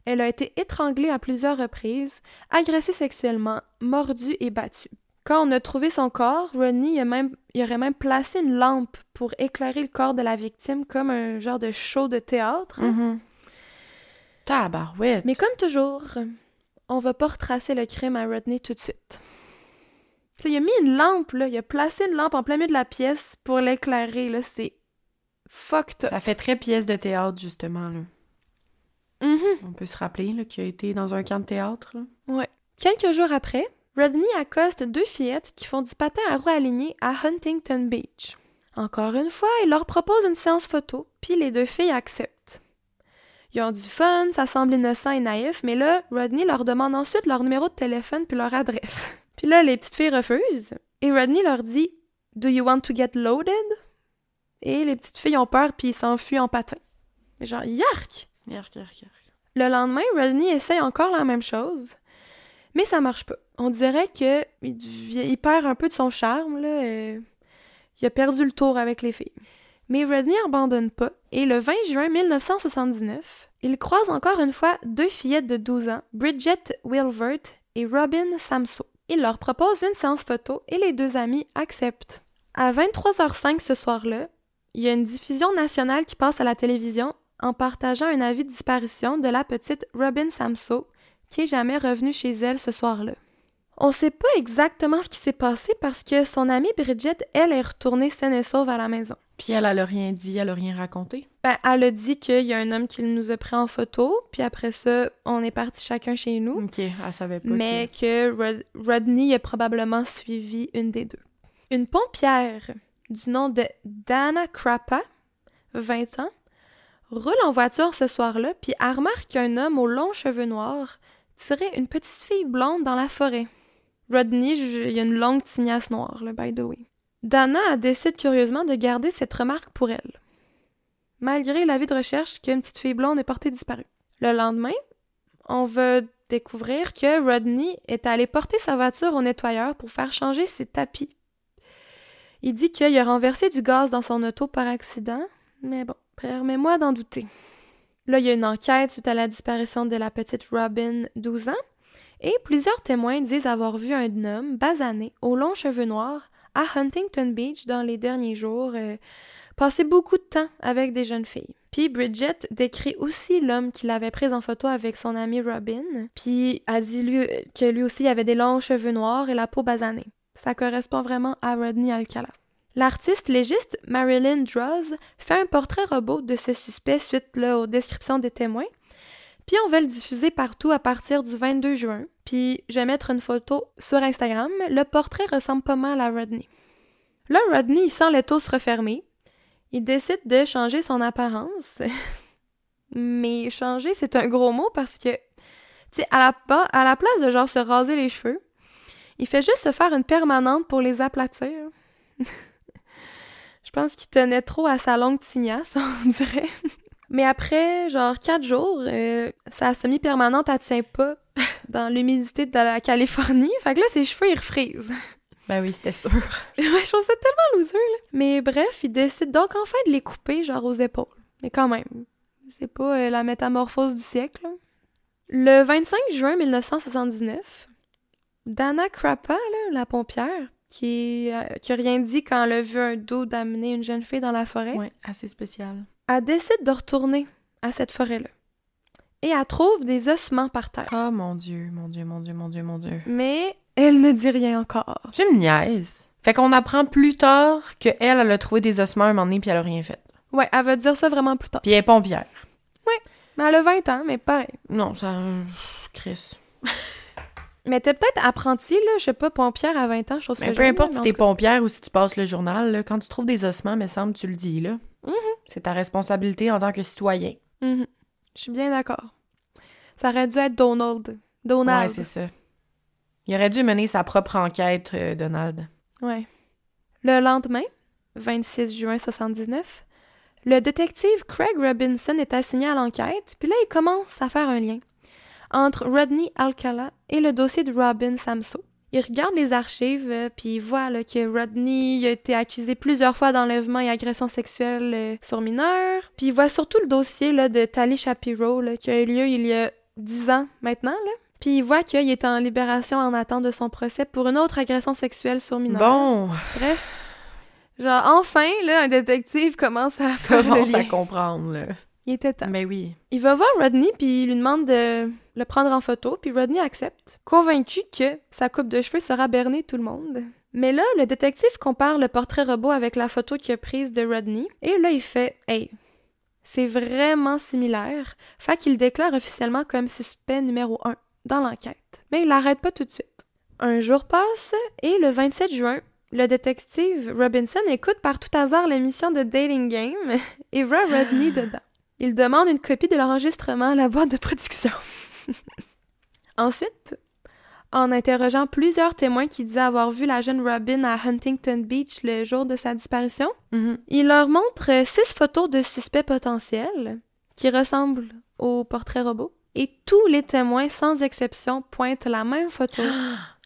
Elle a été étranglée à plusieurs reprises, agressée sexuellement, mordue et battue. Quand on a trouvé son corps, Rodney il aurait même placé une lampe pour éclairer le corps de la victime comme un genre de show de théâtre. Hein. Tabarouette. Mais comme toujours, on va pas retracer le crime à Rodney tout de suite. T'sais, il a mis une lampe, là. Il a placé une lampe en plein milieu de la pièce pour l'éclairer, là. C'est fucked up. Ça fait très pièce de théâtre, justement, là. Mm-hmm. On peut se rappeler, là, qu'il a été dans un camp de théâtre, là. Ouais. Quelques jours après, Rodney accoste 2 fillettes qui font du patin à roues alignées à Huntington Beach. Encore une fois, il leur propose une séance photo, puis les 2 filles acceptent. Ils ont du fun, ça semble innocent et naïf, mais là, Rodney leur demande ensuite leur numéro de téléphone puis leur adresse. Puis là, les petites filles refusent, et Rodney leur dit « Do you want to get loaded? » Et les petites filles ont peur puis ils s'enfuient en patin. Genre, yark! Yark. Le lendemain, Rodney essaye encore la même chose, mais ça marche pas. On dirait que il perd un peu de son charme, là. Il a perdu le tour avec les filles. Mais Rodney n'abandonne pas, et le 20 juin 1979, il croise encore une fois 2 fillettes de 12 ans, Bridget Wilvert et Robin Samso. Il leur propose une séance photo et les 2 amis acceptent. À 23h05 ce soir-là, il y a une diffusion nationale qui passe à la télévision en partageant un avis de disparition de la petite Robin Samso, qui est jamais revenue chez elle ce soir-là. On sait pas exactement ce qui s'est passé parce que son amie Bridget, elle, est retournée saine et sauve à la maison. Puis elle a rien dit, elle a rien raconté. Ben, elle a dit qu'il y a un homme qui nous a pris en photo, puis après ça, on est partis chacun chez nous. OK, elle savait pas. Mais que Rodney a probablement suivi une des 2. Une pompière du nom de Dana Crappa, 20 ans, roule en voiture ce soir-là, puis elle remarque qu'un homme aux longs cheveux noirs tirait une petite fille blonde dans la forêt. Rodney, il y a une longue tignasse noire, là, by the way. Dana décide curieusement de garder cette remarque pour elle, malgré l'avis de recherche qu'une petite fille blonde est portée disparue. Le lendemain, on va découvrir que Rodney est allé porter sa voiture au nettoyeur pour faire changer ses tapis. Il dit qu'il a renversé du gaz dans son auto par accident, mais bon, permets-moi d'en douter. Là, il y a une enquête suite à la disparition de la petite Robin, 12 ans, et plusieurs témoins disent avoir vu un homme basané, aux longs cheveux noirs, à Huntington Beach dans les derniers jours, passer beaucoup de temps avec des jeunes filles. Puis Bridget décrit aussi l'homme qui l'avait prise en photo avec son amie Robin, puis a dit que lui aussi avait des longs cheveux noirs et la peau basanée. Ça correspond vraiment à Rodney Alcala. L'artiste légiste Marilyn Droz fait un portrait robot de ce suspect suite là, aux descriptions des témoins, puis on va le diffuser partout à partir du 22 juin, puis je vais mettre une photo sur Instagram. Le portrait ressemble pas mal à Rodney. Là, Rodney, il sent le taux se refermer. Il décide de changer son apparence. Mais changer, c'est un gros mot parce que, tu sais, à la place de genre se raser les cheveux, il fait juste se faire une permanente pour les aplatir. Je pense qu'il tenait trop à sa longue tignasse, on dirait. Mais après, genre 4 jours, sa semi-permanente, elle tient pas dans l'humidité de la Californie. Fait que là, ses cheveux, ils refrisent. Ben oui, c'était sûr. Ouais, je trouve ça tellement loser, là. Mais bref, il décide donc enfin de les couper, genre aux épaules. Mais quand même, c'est pas la métamorphose du siècle, là. Le 25 juin 1979, Dana Crappa, là, la pompière, qui a rien dit quand elle a vu un dude amener une jeune fille dans la forêt, Ouais, assez spécial. elle décide de retourner à cette forêt-là. et elle trouve des ossements par terre. Oh mon Dieu, mon Dieu, mon Dieu, mon Dieu, mon Dieu. Mais elle ne dit rien encore. Tu me niaises. Fait qu'on apprend plus tard qu'elle, elle a trouvé des ossements un moment donné puis elle a rien fait. Ouais, elle va dire ça vraiment plus tard. Puis elle est pompière. Mais elle a 20 ans, mais pareil. Non, ça... Chris. Mais t'es peut-être apprentie, là, je sais pas, pompière à 20 ans, je trouve ça Mais peu jeune, importe là, si mais t'es en tout cas. pompière ou si tu passes le journal, là, quand tu trouves des ossements, me semble, tu le dis, là. C'est ta responsabilité en tant que citoyen. Mhm. Je suis bien d'accord. Ça aurait dû être Donald. Ouais, c'est ça. Il aurait dû mener sa propre enquête, Donald. Ouais. Le lendemain, 26 juin 79, le détective Craig Robinson est assigné à l'enquête, puis là, il commence à faire un lien entre Rodney Alcala et le dossier de Robin Samso. Il regarde les archives, puis il voit là, que Rodney a été accusé plusieurs fois d'enlèvement et agression sexuelle sur mineurs. Puis il voit surtout le dossier là, de Tali Shapiro là, qui a eu lieu il y a 10 ans maintenant. Là. Puis il voit qu'il est en libération en attente de son procès pour une autre agression sexuelle sur mineurs. Bon, Bref, genre enfin, là, un détective commence à faire le commence à lien. comprendre, là. Il était temps. Ben oui. Il va voir Rodney puis il lui demande de le prendre en photo, puis Rodney accepte, convaincu que sa coupe de cheveux sera berner tout le monde. Mais là, le détective compare le portrait robot avec la photo qu'il a prise de Rodney, et là, il fait « Hey, c'est vraiment similaire », fait qu'il le déclare officiellement comme suspect numéro 1 dans l'enquête. Mais il l'arrête pas tout de suite. Un jour passe, et le 27 juin, le détective Robinson écoute par tout hasard l'émission de Dating Game et voit Rodney dedans. Il demande une copie de l'enregistrement à la boîte de production. Ensuite, en interrogeant plusieurs témoins qui disaient avoir vu la jeune Robin à Huntington Beach le jour de sa disparition, il leur montre 6 photos de suspects potentiels qui ressemblent au portrait robot. Et tous les témoins, sans exception, pointent la même photo,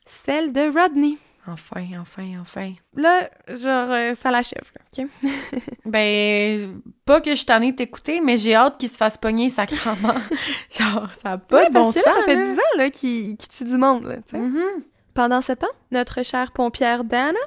celle de Rodney. Enfin. Là, genre, ça l'achève, là, OK? Ben, pas que je t'en ai t'écouter, mais j'ai hâte qu'il se fasse pogner sacrément. Genre, ça a pas Ouais, de bon parce que sens, là, ça fait là. 10 ans là, qu'il tue du monde, là, tu sais. Pendant ce temps, notre chère pompière Dana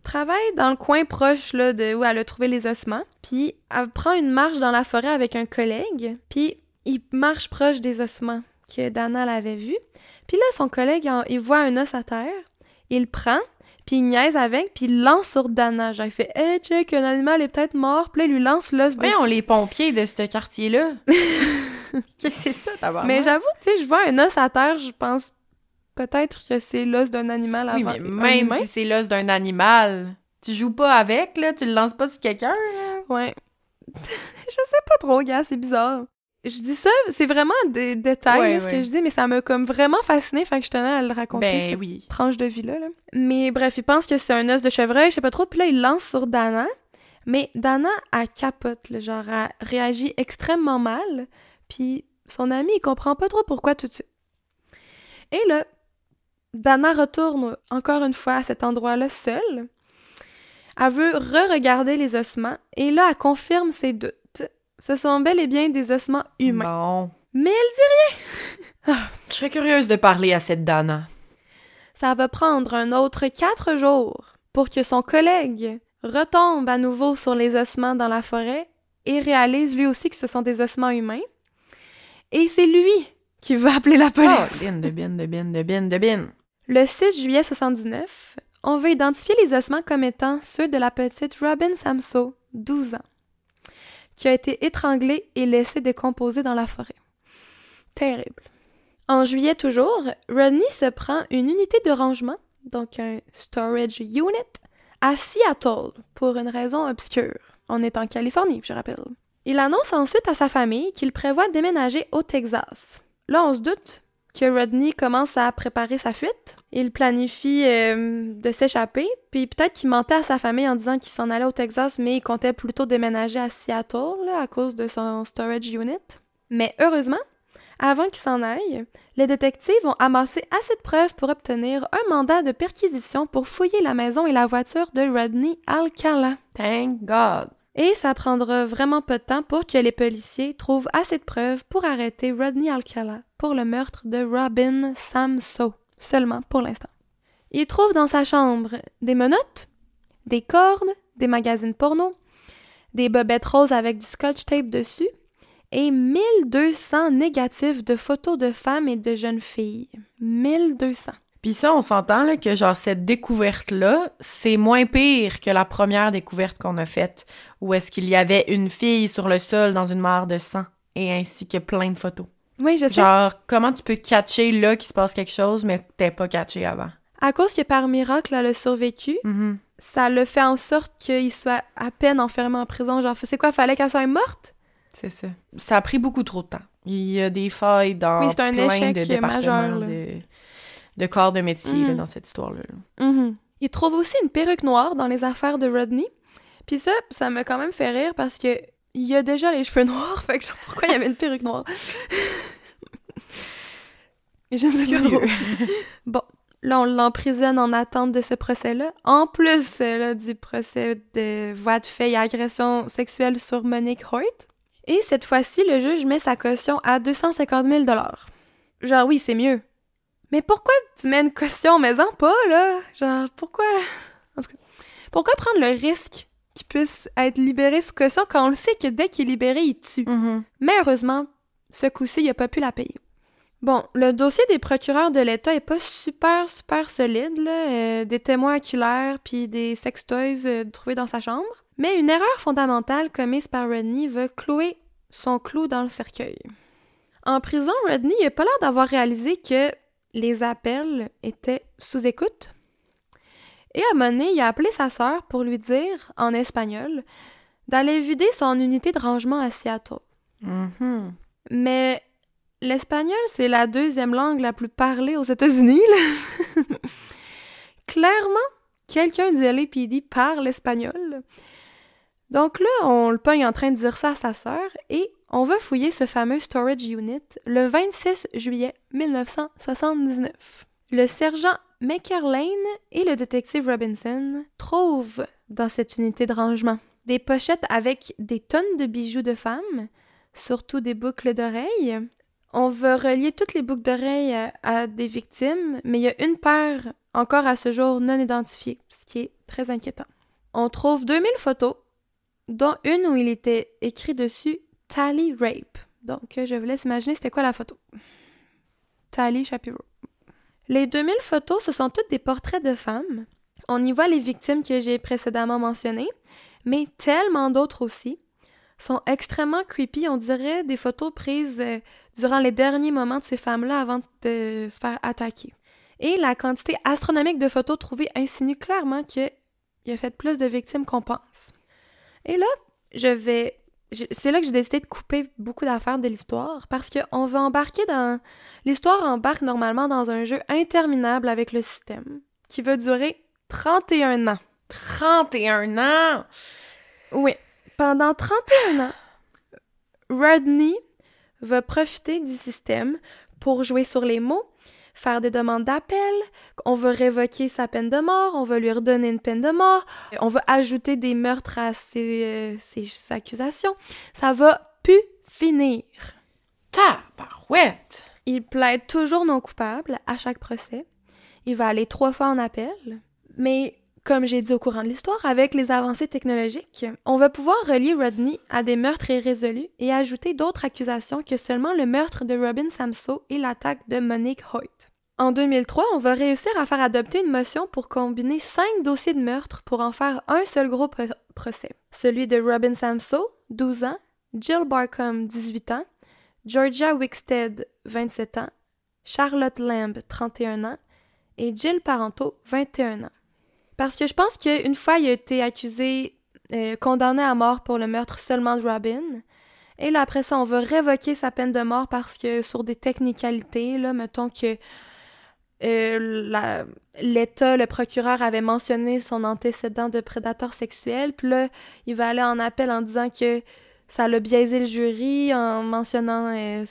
travaille dans le coin proche là, de où elle a trouvé les ossements, puis elle prend une marche dans la forêt avec un collègue, puis il marche proche des ossements que Dana l'avait vus. Puis là, son collègue, il voit un os à terre, il le prend, puis il niaise avec, puis il lance sur Dana. Genre, il fait « Hey, check, un animal est peut-être mort », puis là, il lui lance l'os dessus. Voyons, les pompiers de ce quartier-là. Qu'est-ce que c'est ça, tabarnak? Mais j'avoue, tu sais, je vois un os à terre, je pense peut-être que c'est l'os d'un animal Oui, avant mais un même humain. si c'est l'os d'un animal, tu joues pas avec, là, tu le lances pas sur quelqu'un, là. Ouais. Je sais pas trop, gars, c'est bizarre. Je dis ça, c'est vraiment des détails, Ouais, là, ce que ouais. je dis, mais ça m'a comme vraiment fascinée, fait que je tenais à le raconter, Ben cette oui. tranche de vie-là. Là. Mais bref, il pense que c'est un os de chevreuil, je sais pas trop, puis là, il lance sur Dana, mais Dana, elle capote, là, genre, elle réagit extrêmement mal, puis son ami, il comprend pas trop pourquoi tout de suite. Et là, Dana retourne encore une fois à cet endroit-là seule. Elle veut re-regarder les ossements, et là, elle confirme ses doutes. Ce sont bel et bien des ossements humains. Bon. Mais elle dit rien! Je serais curieuse de parler à cette Dana. Ça va prendre un autre 4 jours pour que son collègue retombe à nouveau sur les ossements dans la forêt et réalise lui aussi que ce sont des ossements humains. Et c'est lui qui va appeler la police. Oh, de bin. Le 6 juillet 79, on va identifier les ossements comme étant ceux de la petite Robin Samso, 12 ans, qui a été étranglée et laissée décomposer dans la forêt. Terrible. En juillet toujours, Rodney se prend une unité de rangement, donc un storage unit, à Seattle, pour une raison obscure. On est en Californie, je rappelle. Il annonce ensuite à sa famille qu'il prévoit déménager au Texas. Là, on se doute que Rodney commence à préparer sa fuite. Il planifie de s'échapper, puis peut-être qu'il mentait à sa famille en disant qu'il s'en allait au Texas, mais il comptait plutôt déménager à Seattle là, à cause de son storage unit. Mais heureusement, avant qu'il s'en aille, les détectives ont amassé assez de preuves pour obtenir un mandat de perquisition pour fouiller la maison et la voiture de Rodney Alcala. Thank God. Et ça prendra vraiment peu de temps pour que les policiers trouvent assez de preuves pour arrêter Rodney Alcala pour le meurtre de Robin Samso. Seulement pour l'instant. Ils trouvent dans sa chambre des menottes, des cordes, des magazines porno, des bobettes roses avec du scotch tape dessus et 1200 négatifs de photos de femmes et de jeunes filles. 1200. Puis ça, on s'entend là, que genre cette découverte-là, c'est moins pire que la première découverte qu'on a faite, où est-ce qu'il y avait une fille sur le sol dans une mare de sang, et ainsi que plein de photos. Oui, je sais. Genre, comment tu peux catcher là qu'il se passe quelque chose, mais t'es pas catché avant? À cause que par miracle, elle a survécu, ça le fait en sorte qu'il soit à peine enfermé en prison. Genre, c'est quoi, fallait qu'elle soit morte? C'est ça. Ça a pris beaucoup trop de temps. Il y a des failles dans Oui, c'est un plein échec de départements majeur, là. de corps de métier là, dans cette histoire-là. Il trouve aussi une perruque noire dans les affaires de Rodney. Puis ça m'a quand même fait rire parce que il a déjà les cheveux noirs, fait que genre, pourquoi il y avait une perruque noire? Je sais pas trop. Bon, là, on l'emprisonne en attente de ce procès-là. En plus là, du procès de voie de fait et agression sexuelle sur Monique Hoyt. Et cette fois-ci, le juge met sa caution à 250 000 $. Genre, oui, c'est mieux. Mais pourquoi tu mets une caution, mais en pas, là? Genre, pourquoi? En tout cas, pourquoi prendre le risque qu'il puisse être libéré sous caution quand on le sait que dès qu'il est libéré, il tue? Mais heureusement, ce coup-ci, il n'a pas pu la payer. Bon, le dossier des procureurs de l'État est pas super solide, là. Des témoins oculaires puis des sextoys trouvés dans sa chambre. Mais une erreur fondamentale commise par Rodney va clouer son clou dans le cercueil. En prison, Rodney n'a pas l'air d'avoir réalisé que les appels étaient sous écoute. Et à un moment donné, il a appelé sa sœur pour lui dire, en espagnol, d'aller vider son unité de rangement à Seattle. Mais l'espagnol, c'est la deuxième langue la plus parlée aux États-Unis, là. Clairement, quelqu'un du LAPD parle espagnol. Donc là, on le pogne en train de dire ça à sa sœur et on va fouiller ce fameux storage unit le 26 juillet 1979. Le sergent McCarlane et le détective Robinson trouvent dans cette unité de rangement des pochettes avec des tonnes de bijoux de femmes, surtout des boucles d'oreilles. On va relier toutes les boucles d'oreilles à des victimes, mais il y a une paire encore à ce jour non identifiée, ce qui est très inquiétant. On trouve 2000 photos, dont une où il était écrit dessus « Tally Rape ». Donc, je vous laisse imaginer c'était quoi la photo. Tally Shapiro. Les 2000 photos, ce sont toutes des portraits de femmes. On y voit les victimes que j'ai précédemment mentionnées, mais tellement d'autres aussi. Sont extrêmement creepy. On dirait des photos prises durant les derniers moments de ces femmes-là avant de se faire attaquer. Et la quantité astronomique de photos trouvées insinue clairement qu'il a fait plus de victimes qu'on pense. Et là, c'est là que j'ai décidé de couper beaucoup d'affaires de l'histoire parce qu'on va embarquer dans... L'histoire embarque normalement dans un jeu interminable avec le système qui va durer 31 ans. 31 ans! Oui. Pendant 31 ans, Rodney va profiter du système pour jouer sur les mots, faire des demandes d'appel, on va révoquer sa peine de mort, on va lui redonner une peine de mort, on va ajouter des meurtres à ses accusations. Ça va plus finir. Tabarouette! Il plaide toujours non coupable à chaque procès. Il va aller 3 fois en appel. Mais, comme j'ai dit au courant de l'histoire, avec les avancées technologiques, on va pouvoir relier Rodney à des meurtres irrésolus et ajouter d'autres accusations que seulement le meurtre de Robin Samsoe et l'attaque de Monique Hoyt. En 2003, on va réussir à faire adopter une motion pour combiner 5 dossiers de meurtre pour en faire un seul gros procès. Celui de Robin Samsoe, 12 ans, Jill Barcombe, 18 ans, Georgia Wickstead, 27 ans, Charlotte Lamb, 31 ans, et Jill Parento, 21 ans. Parce que je pense qu'une fois, il a été accusé, condamné à mort pour le meurtre seulement de Robin. Et là, après ça, on va révoquer sa peine de mort parce que sur des technicalités, là, mettons que l'État, le procureur, avait mentionné son antécédent de prédateur sexuel. Puis là, il va aller en appel en disant que ça l'a biaisé le jury en mentionnant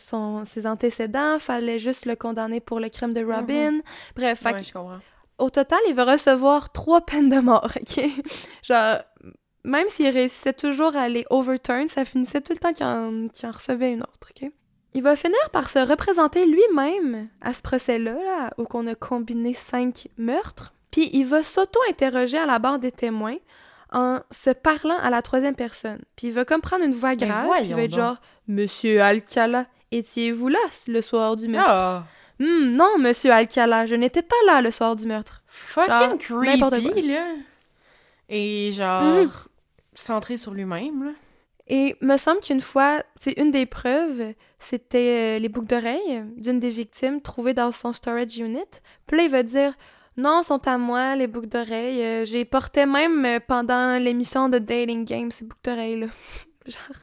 ses antécédents. Fallait juste le condamner pour le crime de Robin. Bref, Ouais, je comprends. Au total, il va recevoir 3 peines de mort, OK? Genre, même s'il réussissait toujours à les overturn, ça finissait tout le temps qu'il en recevait une autre, OK? Il va finir par se représenter lui-même à ce procès-là, là, où on a combiné 5 meurtres. Puis il va s'auto-interroger à la barre des témoins en se parlant à la troisième personne. Puis il va comme prendre une voix grave, puis il va être genre « Monsieur Alcala, étiez-vous là le soir du meurtre? Ah! Non, Monsieur Alcala, je n'étais pas là le soir du meurtre. » Fucking n'importe creepy, quoi. là. Et genre, centré sur lui-même, là. Et me semble qu'une fois, c'est une des preuves, c'était les boucles d'oreilles d'une des victimes trouvées dans son storage unit. Puis là, il va dire « Non, sont à moi, les boucles d'oreilles. J'ai porté même pendant l'émission de Dating Game, ces boucles d'oreilles-là. » Genre...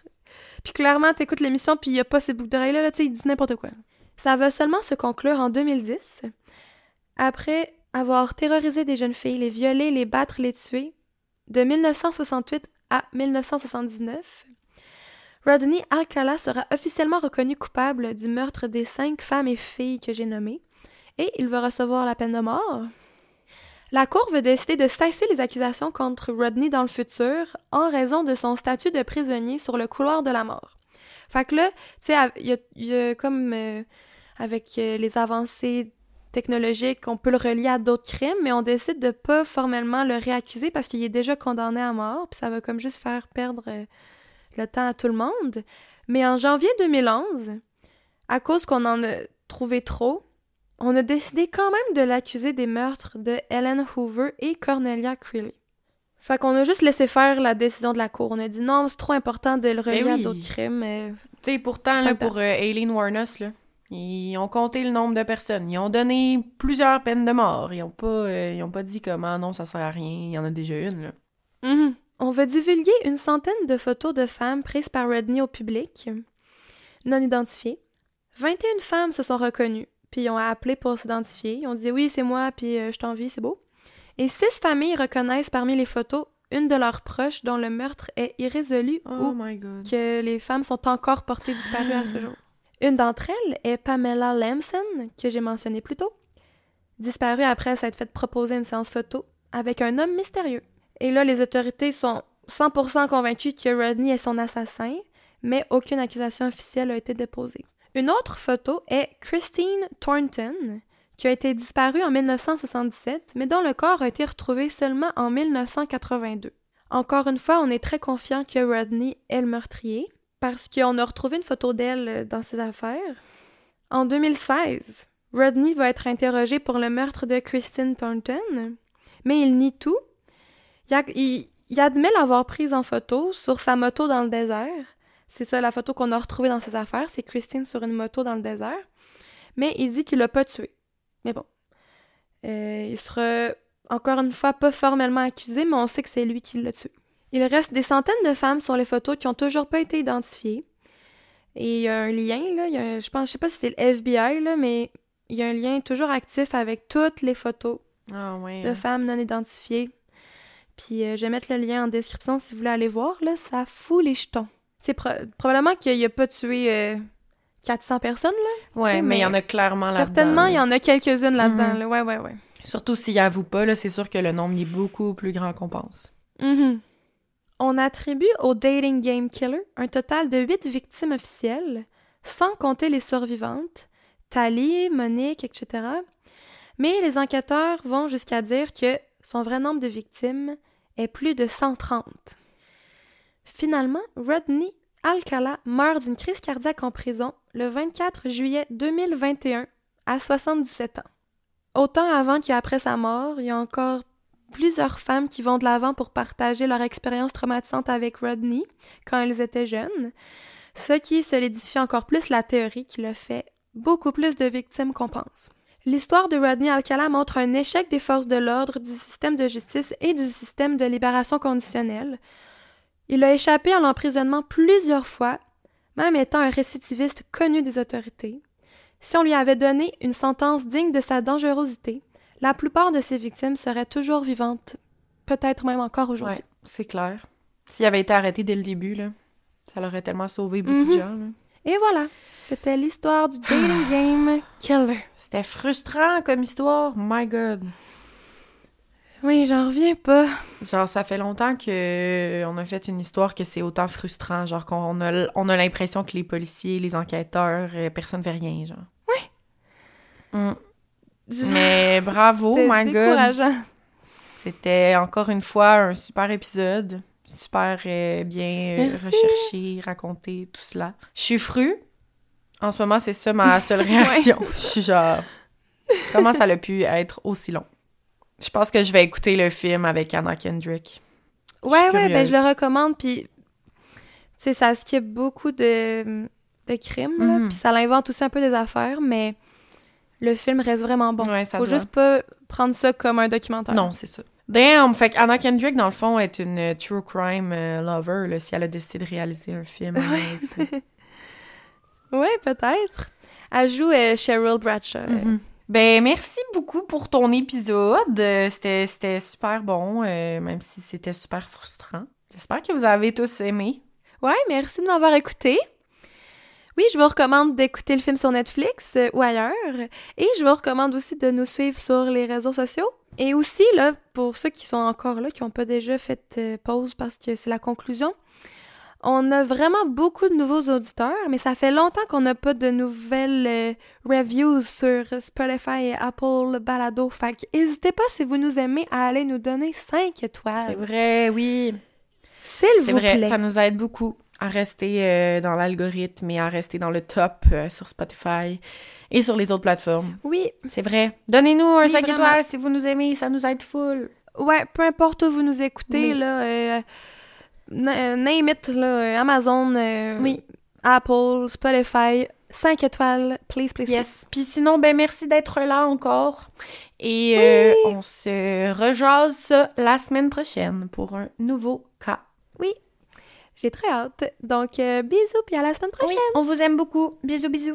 Puis clairement, t'écoutes l'émission, puis il n'y a pas ces boucles d'oreilles-là, là, tu sais, il dit n'importe quoi. Ça va seulement se conclure en 2010, après avoir terrorisé des jeunes filles, les violer, les battre, les tuer, de 1968 à 1979. Rodney Alcala sera officiellement reconnu coupable du meurtre des 5 femmes et filles que j'ai nommées, et il va recevoir la peine de mort. La Cour va décider de cesser les accusations contre Rodney dans le futur en raison de son statut de prisonnier sur le couloir de la mort. Fait que là, tu sais, il y a comme avec les avancées technologiques, on peut le relier à d'autres crimes, mais on décide de pas formellement le réaccuser parce qu'il est déjà condamné à mort, puis ça va comme juste faire perdre le temps à tout le monde. Mais en janvier 2011, à cause qu'on en a trouvé trop, on a décidé quand même de l'accuser des meurtres de Helen Hoover et Cornelia Creeley. Fait qu'on a juste laissé faire la décision de la Cour. On a dit non, c'est trop important de le relier à d'autres crimes. Tu sais, pourtant, là, pour Aileen Wuornos, là, ils ont compté le nombre de personnes. Ils ont donné plusieurs peines de mort. Ils ont pas dit comment non, ça sert à rien. Il y en a déjà une, là. Mm-hmm. On va divulguer une centaine de photos de femmes prises par Rodney au public, non identifiées. 21 femmes se sont reconnues, puis ils ont appelé pour s'identifier. Ils ont dit « Oui, c'est moi, puis je t'envie, c'est beau. » Et 6 familles reconnaissent parmi les photos une de leurs proches dont le meurtre est irrésolu ou que les femmes sont encore portées disparues à ce jour. Une d'entre elles est Pamela Lamson, que j'ai mentionné plus tôt, disparue après s'être fait proposer une séance photo avec un homme mystérieux. Et là, les autorités sont 100% convaincues que Rodney est son assassin, mais aucune accusation officielle a été déposée. Une autre photo est Christine Thornton, qui a été disparue en 1977, mais dont le corps a été retrouvé seulement en 1982. Encore une fois, on est très confiant que Rodney est le meurtrier, parce qu'on a retrouvé une photo d'elle dans ses affaires. En 2016, Rodney va être interrogé pour le meurtre de Christine Thornton, mais il nie tout. Il admet l'avoir prise en photo sur sa moto dans le désert. C'est ça la photo qu'on a retrouvée dans ses affaires, c'est Christine sur une moto dans le désert. Mais il dit qu'il l'a pas tuée. Mais bon, il sera encore une fois pas formellement accusé, mais on sait que c'est lui qui l'a tué. Il reste des centaines de femmes sur les photos qui ont toujours pas été identifiées. Et il y a un lien, là, je sais pas si c'est le FBI, là, mais il y a un lien toujours actif avec toutes les photos de femmes non identifiées. Puis je vais mettre le lien en description si vous voulez aller voir, là, ça fout les jetons. C'est probablement qu'il a pas tué 400 personnes, là. Ouais, mais il y en a clairement là-dedans. Certainement, il y en a quelques-unes là-dedans, là. Ouais. Surtout s'il avoue pas, là, c'est sûr que le nombre est beaucoup plus grand qu'on pense. On attribue au Dating Game Killer un total de 8 victimes officielles, sans compter les survivantes, Tali, Monique, etc. Mais les enquêteurs vont jusqu'à dire que son vrai nombre de victimes est plus de 130. Finalement, Rodney Alcala meurt d'une crise cardiaque en prison le 24 juillet 2021 à 77 ans. Autant avant qu'après sa mort, il y a encore plusieurs femmes qui vont de l'avant pour partager leur expérience traumatisante avec Rodney quand elles étaient jeunes, ce qui solidifie encore plus la théorie qu'il a fait beaucoup plus de victimes qu'on pense. L'histoire de Rodney Alcala montre un échec des forces de l'ordre, du système de justice et du système de libération conditionnelle. Il a échappé à l'emprisonnement plusieurs fois, même étant un récidiviste connu des autorités. Si on lui avait donné une sentence digne de sa dangerosité, la plupart de ses victimes seraient toujours vivantes, peut-être même encore aujourd'hui. Ouais, c'est clair. S'il avait été arrêté dès le début, là, ça l'aurait tellement sauvé beaucoup de gens. Là. Et voilà, c'était l'histoire du Dating Game Killer. C'était frustrant comme histoire, my God. Oui, j'en reviens pas. Genre, ça fait longtemps qu'on a fait une histoire que c'est autant frustrant, genre qu'on a l'impression que les policiers, les enquêteurs, personne ne fait rien, genre. Oui. Mais bravo, my God. Décourageant. C'était encore une fois un super épisode. Super bien recherché, raconté, tout cela. Je suis fru. En ce moment, c'est ça ma seule réaction. Je suis genre... Comment ça a pu être aussi long? Je pense que je vais écouter le film avec Anna Kendrick. Ouais, ben je le recommande, puis... Tu sais, ça skip beaucoup de crimes, là, puis ça l'invente aussi un peu des affaires, mais le film reste vraiment bon. Ouais, Faut juste pas prendre ça comme un documentaire. Non, c'est ça. Damn! Fait qu'Anna Kendrick, dans le fond, est une true crime lover, là, si elle a décidé de réaliser un film. Ouais, peut-être. Elle joue Cheryl Bradshaw. Ben, merci beaucoup pour ton épisode. C'était super bon, même si c'était super frustrant. J'espère que vous avez tous aimé. Ouais, merci de m'avoir écouté. Oui, je vous recommande d'écouter le film sur Netflix ou ailleurs. Et je vous recommande aussi de nous suivre sur les réseaux sociaux. Et aussi, là, pour ceux qui sont encore là, qui n'ont pas déjà fait pause parce que c'est la conclusion, on a vraiment beaucoup de nouveaux auditeurs, mais ça fait longtemps qu'on n'a pas de nouvelles reviews sur Spotify et Apple Balado. Fait que n'hésitez pas, si vous nous aimez, à aller nous donner 5 étoiles. C'est vrai, oui. S'il vous plaît. C'est vrai, ça nous aide beaucoup à rester dans l'algorithme et à rester dans le top sur Spotify et sur les autres plateformes. Oui. C'est vrai. Donnez-nous un 5 vraiment. étoiles si vous nous aimez, ça nous aide full. Ouais, peu importe où vous nous écoutez, Oui. là, name it, là, Amazon, Oui. Apple, Spotify, 5 étoiles, please. Yes. Puis sinon, ben merci d'être là encore. Et on se rejase ça la semaine prochaine pour un nouveau cas. Oui, j'ai très hâte. Donc, bisous, puis à la semaine prochaine. Oui, on vous aime beaucoup. Bisous, bisous.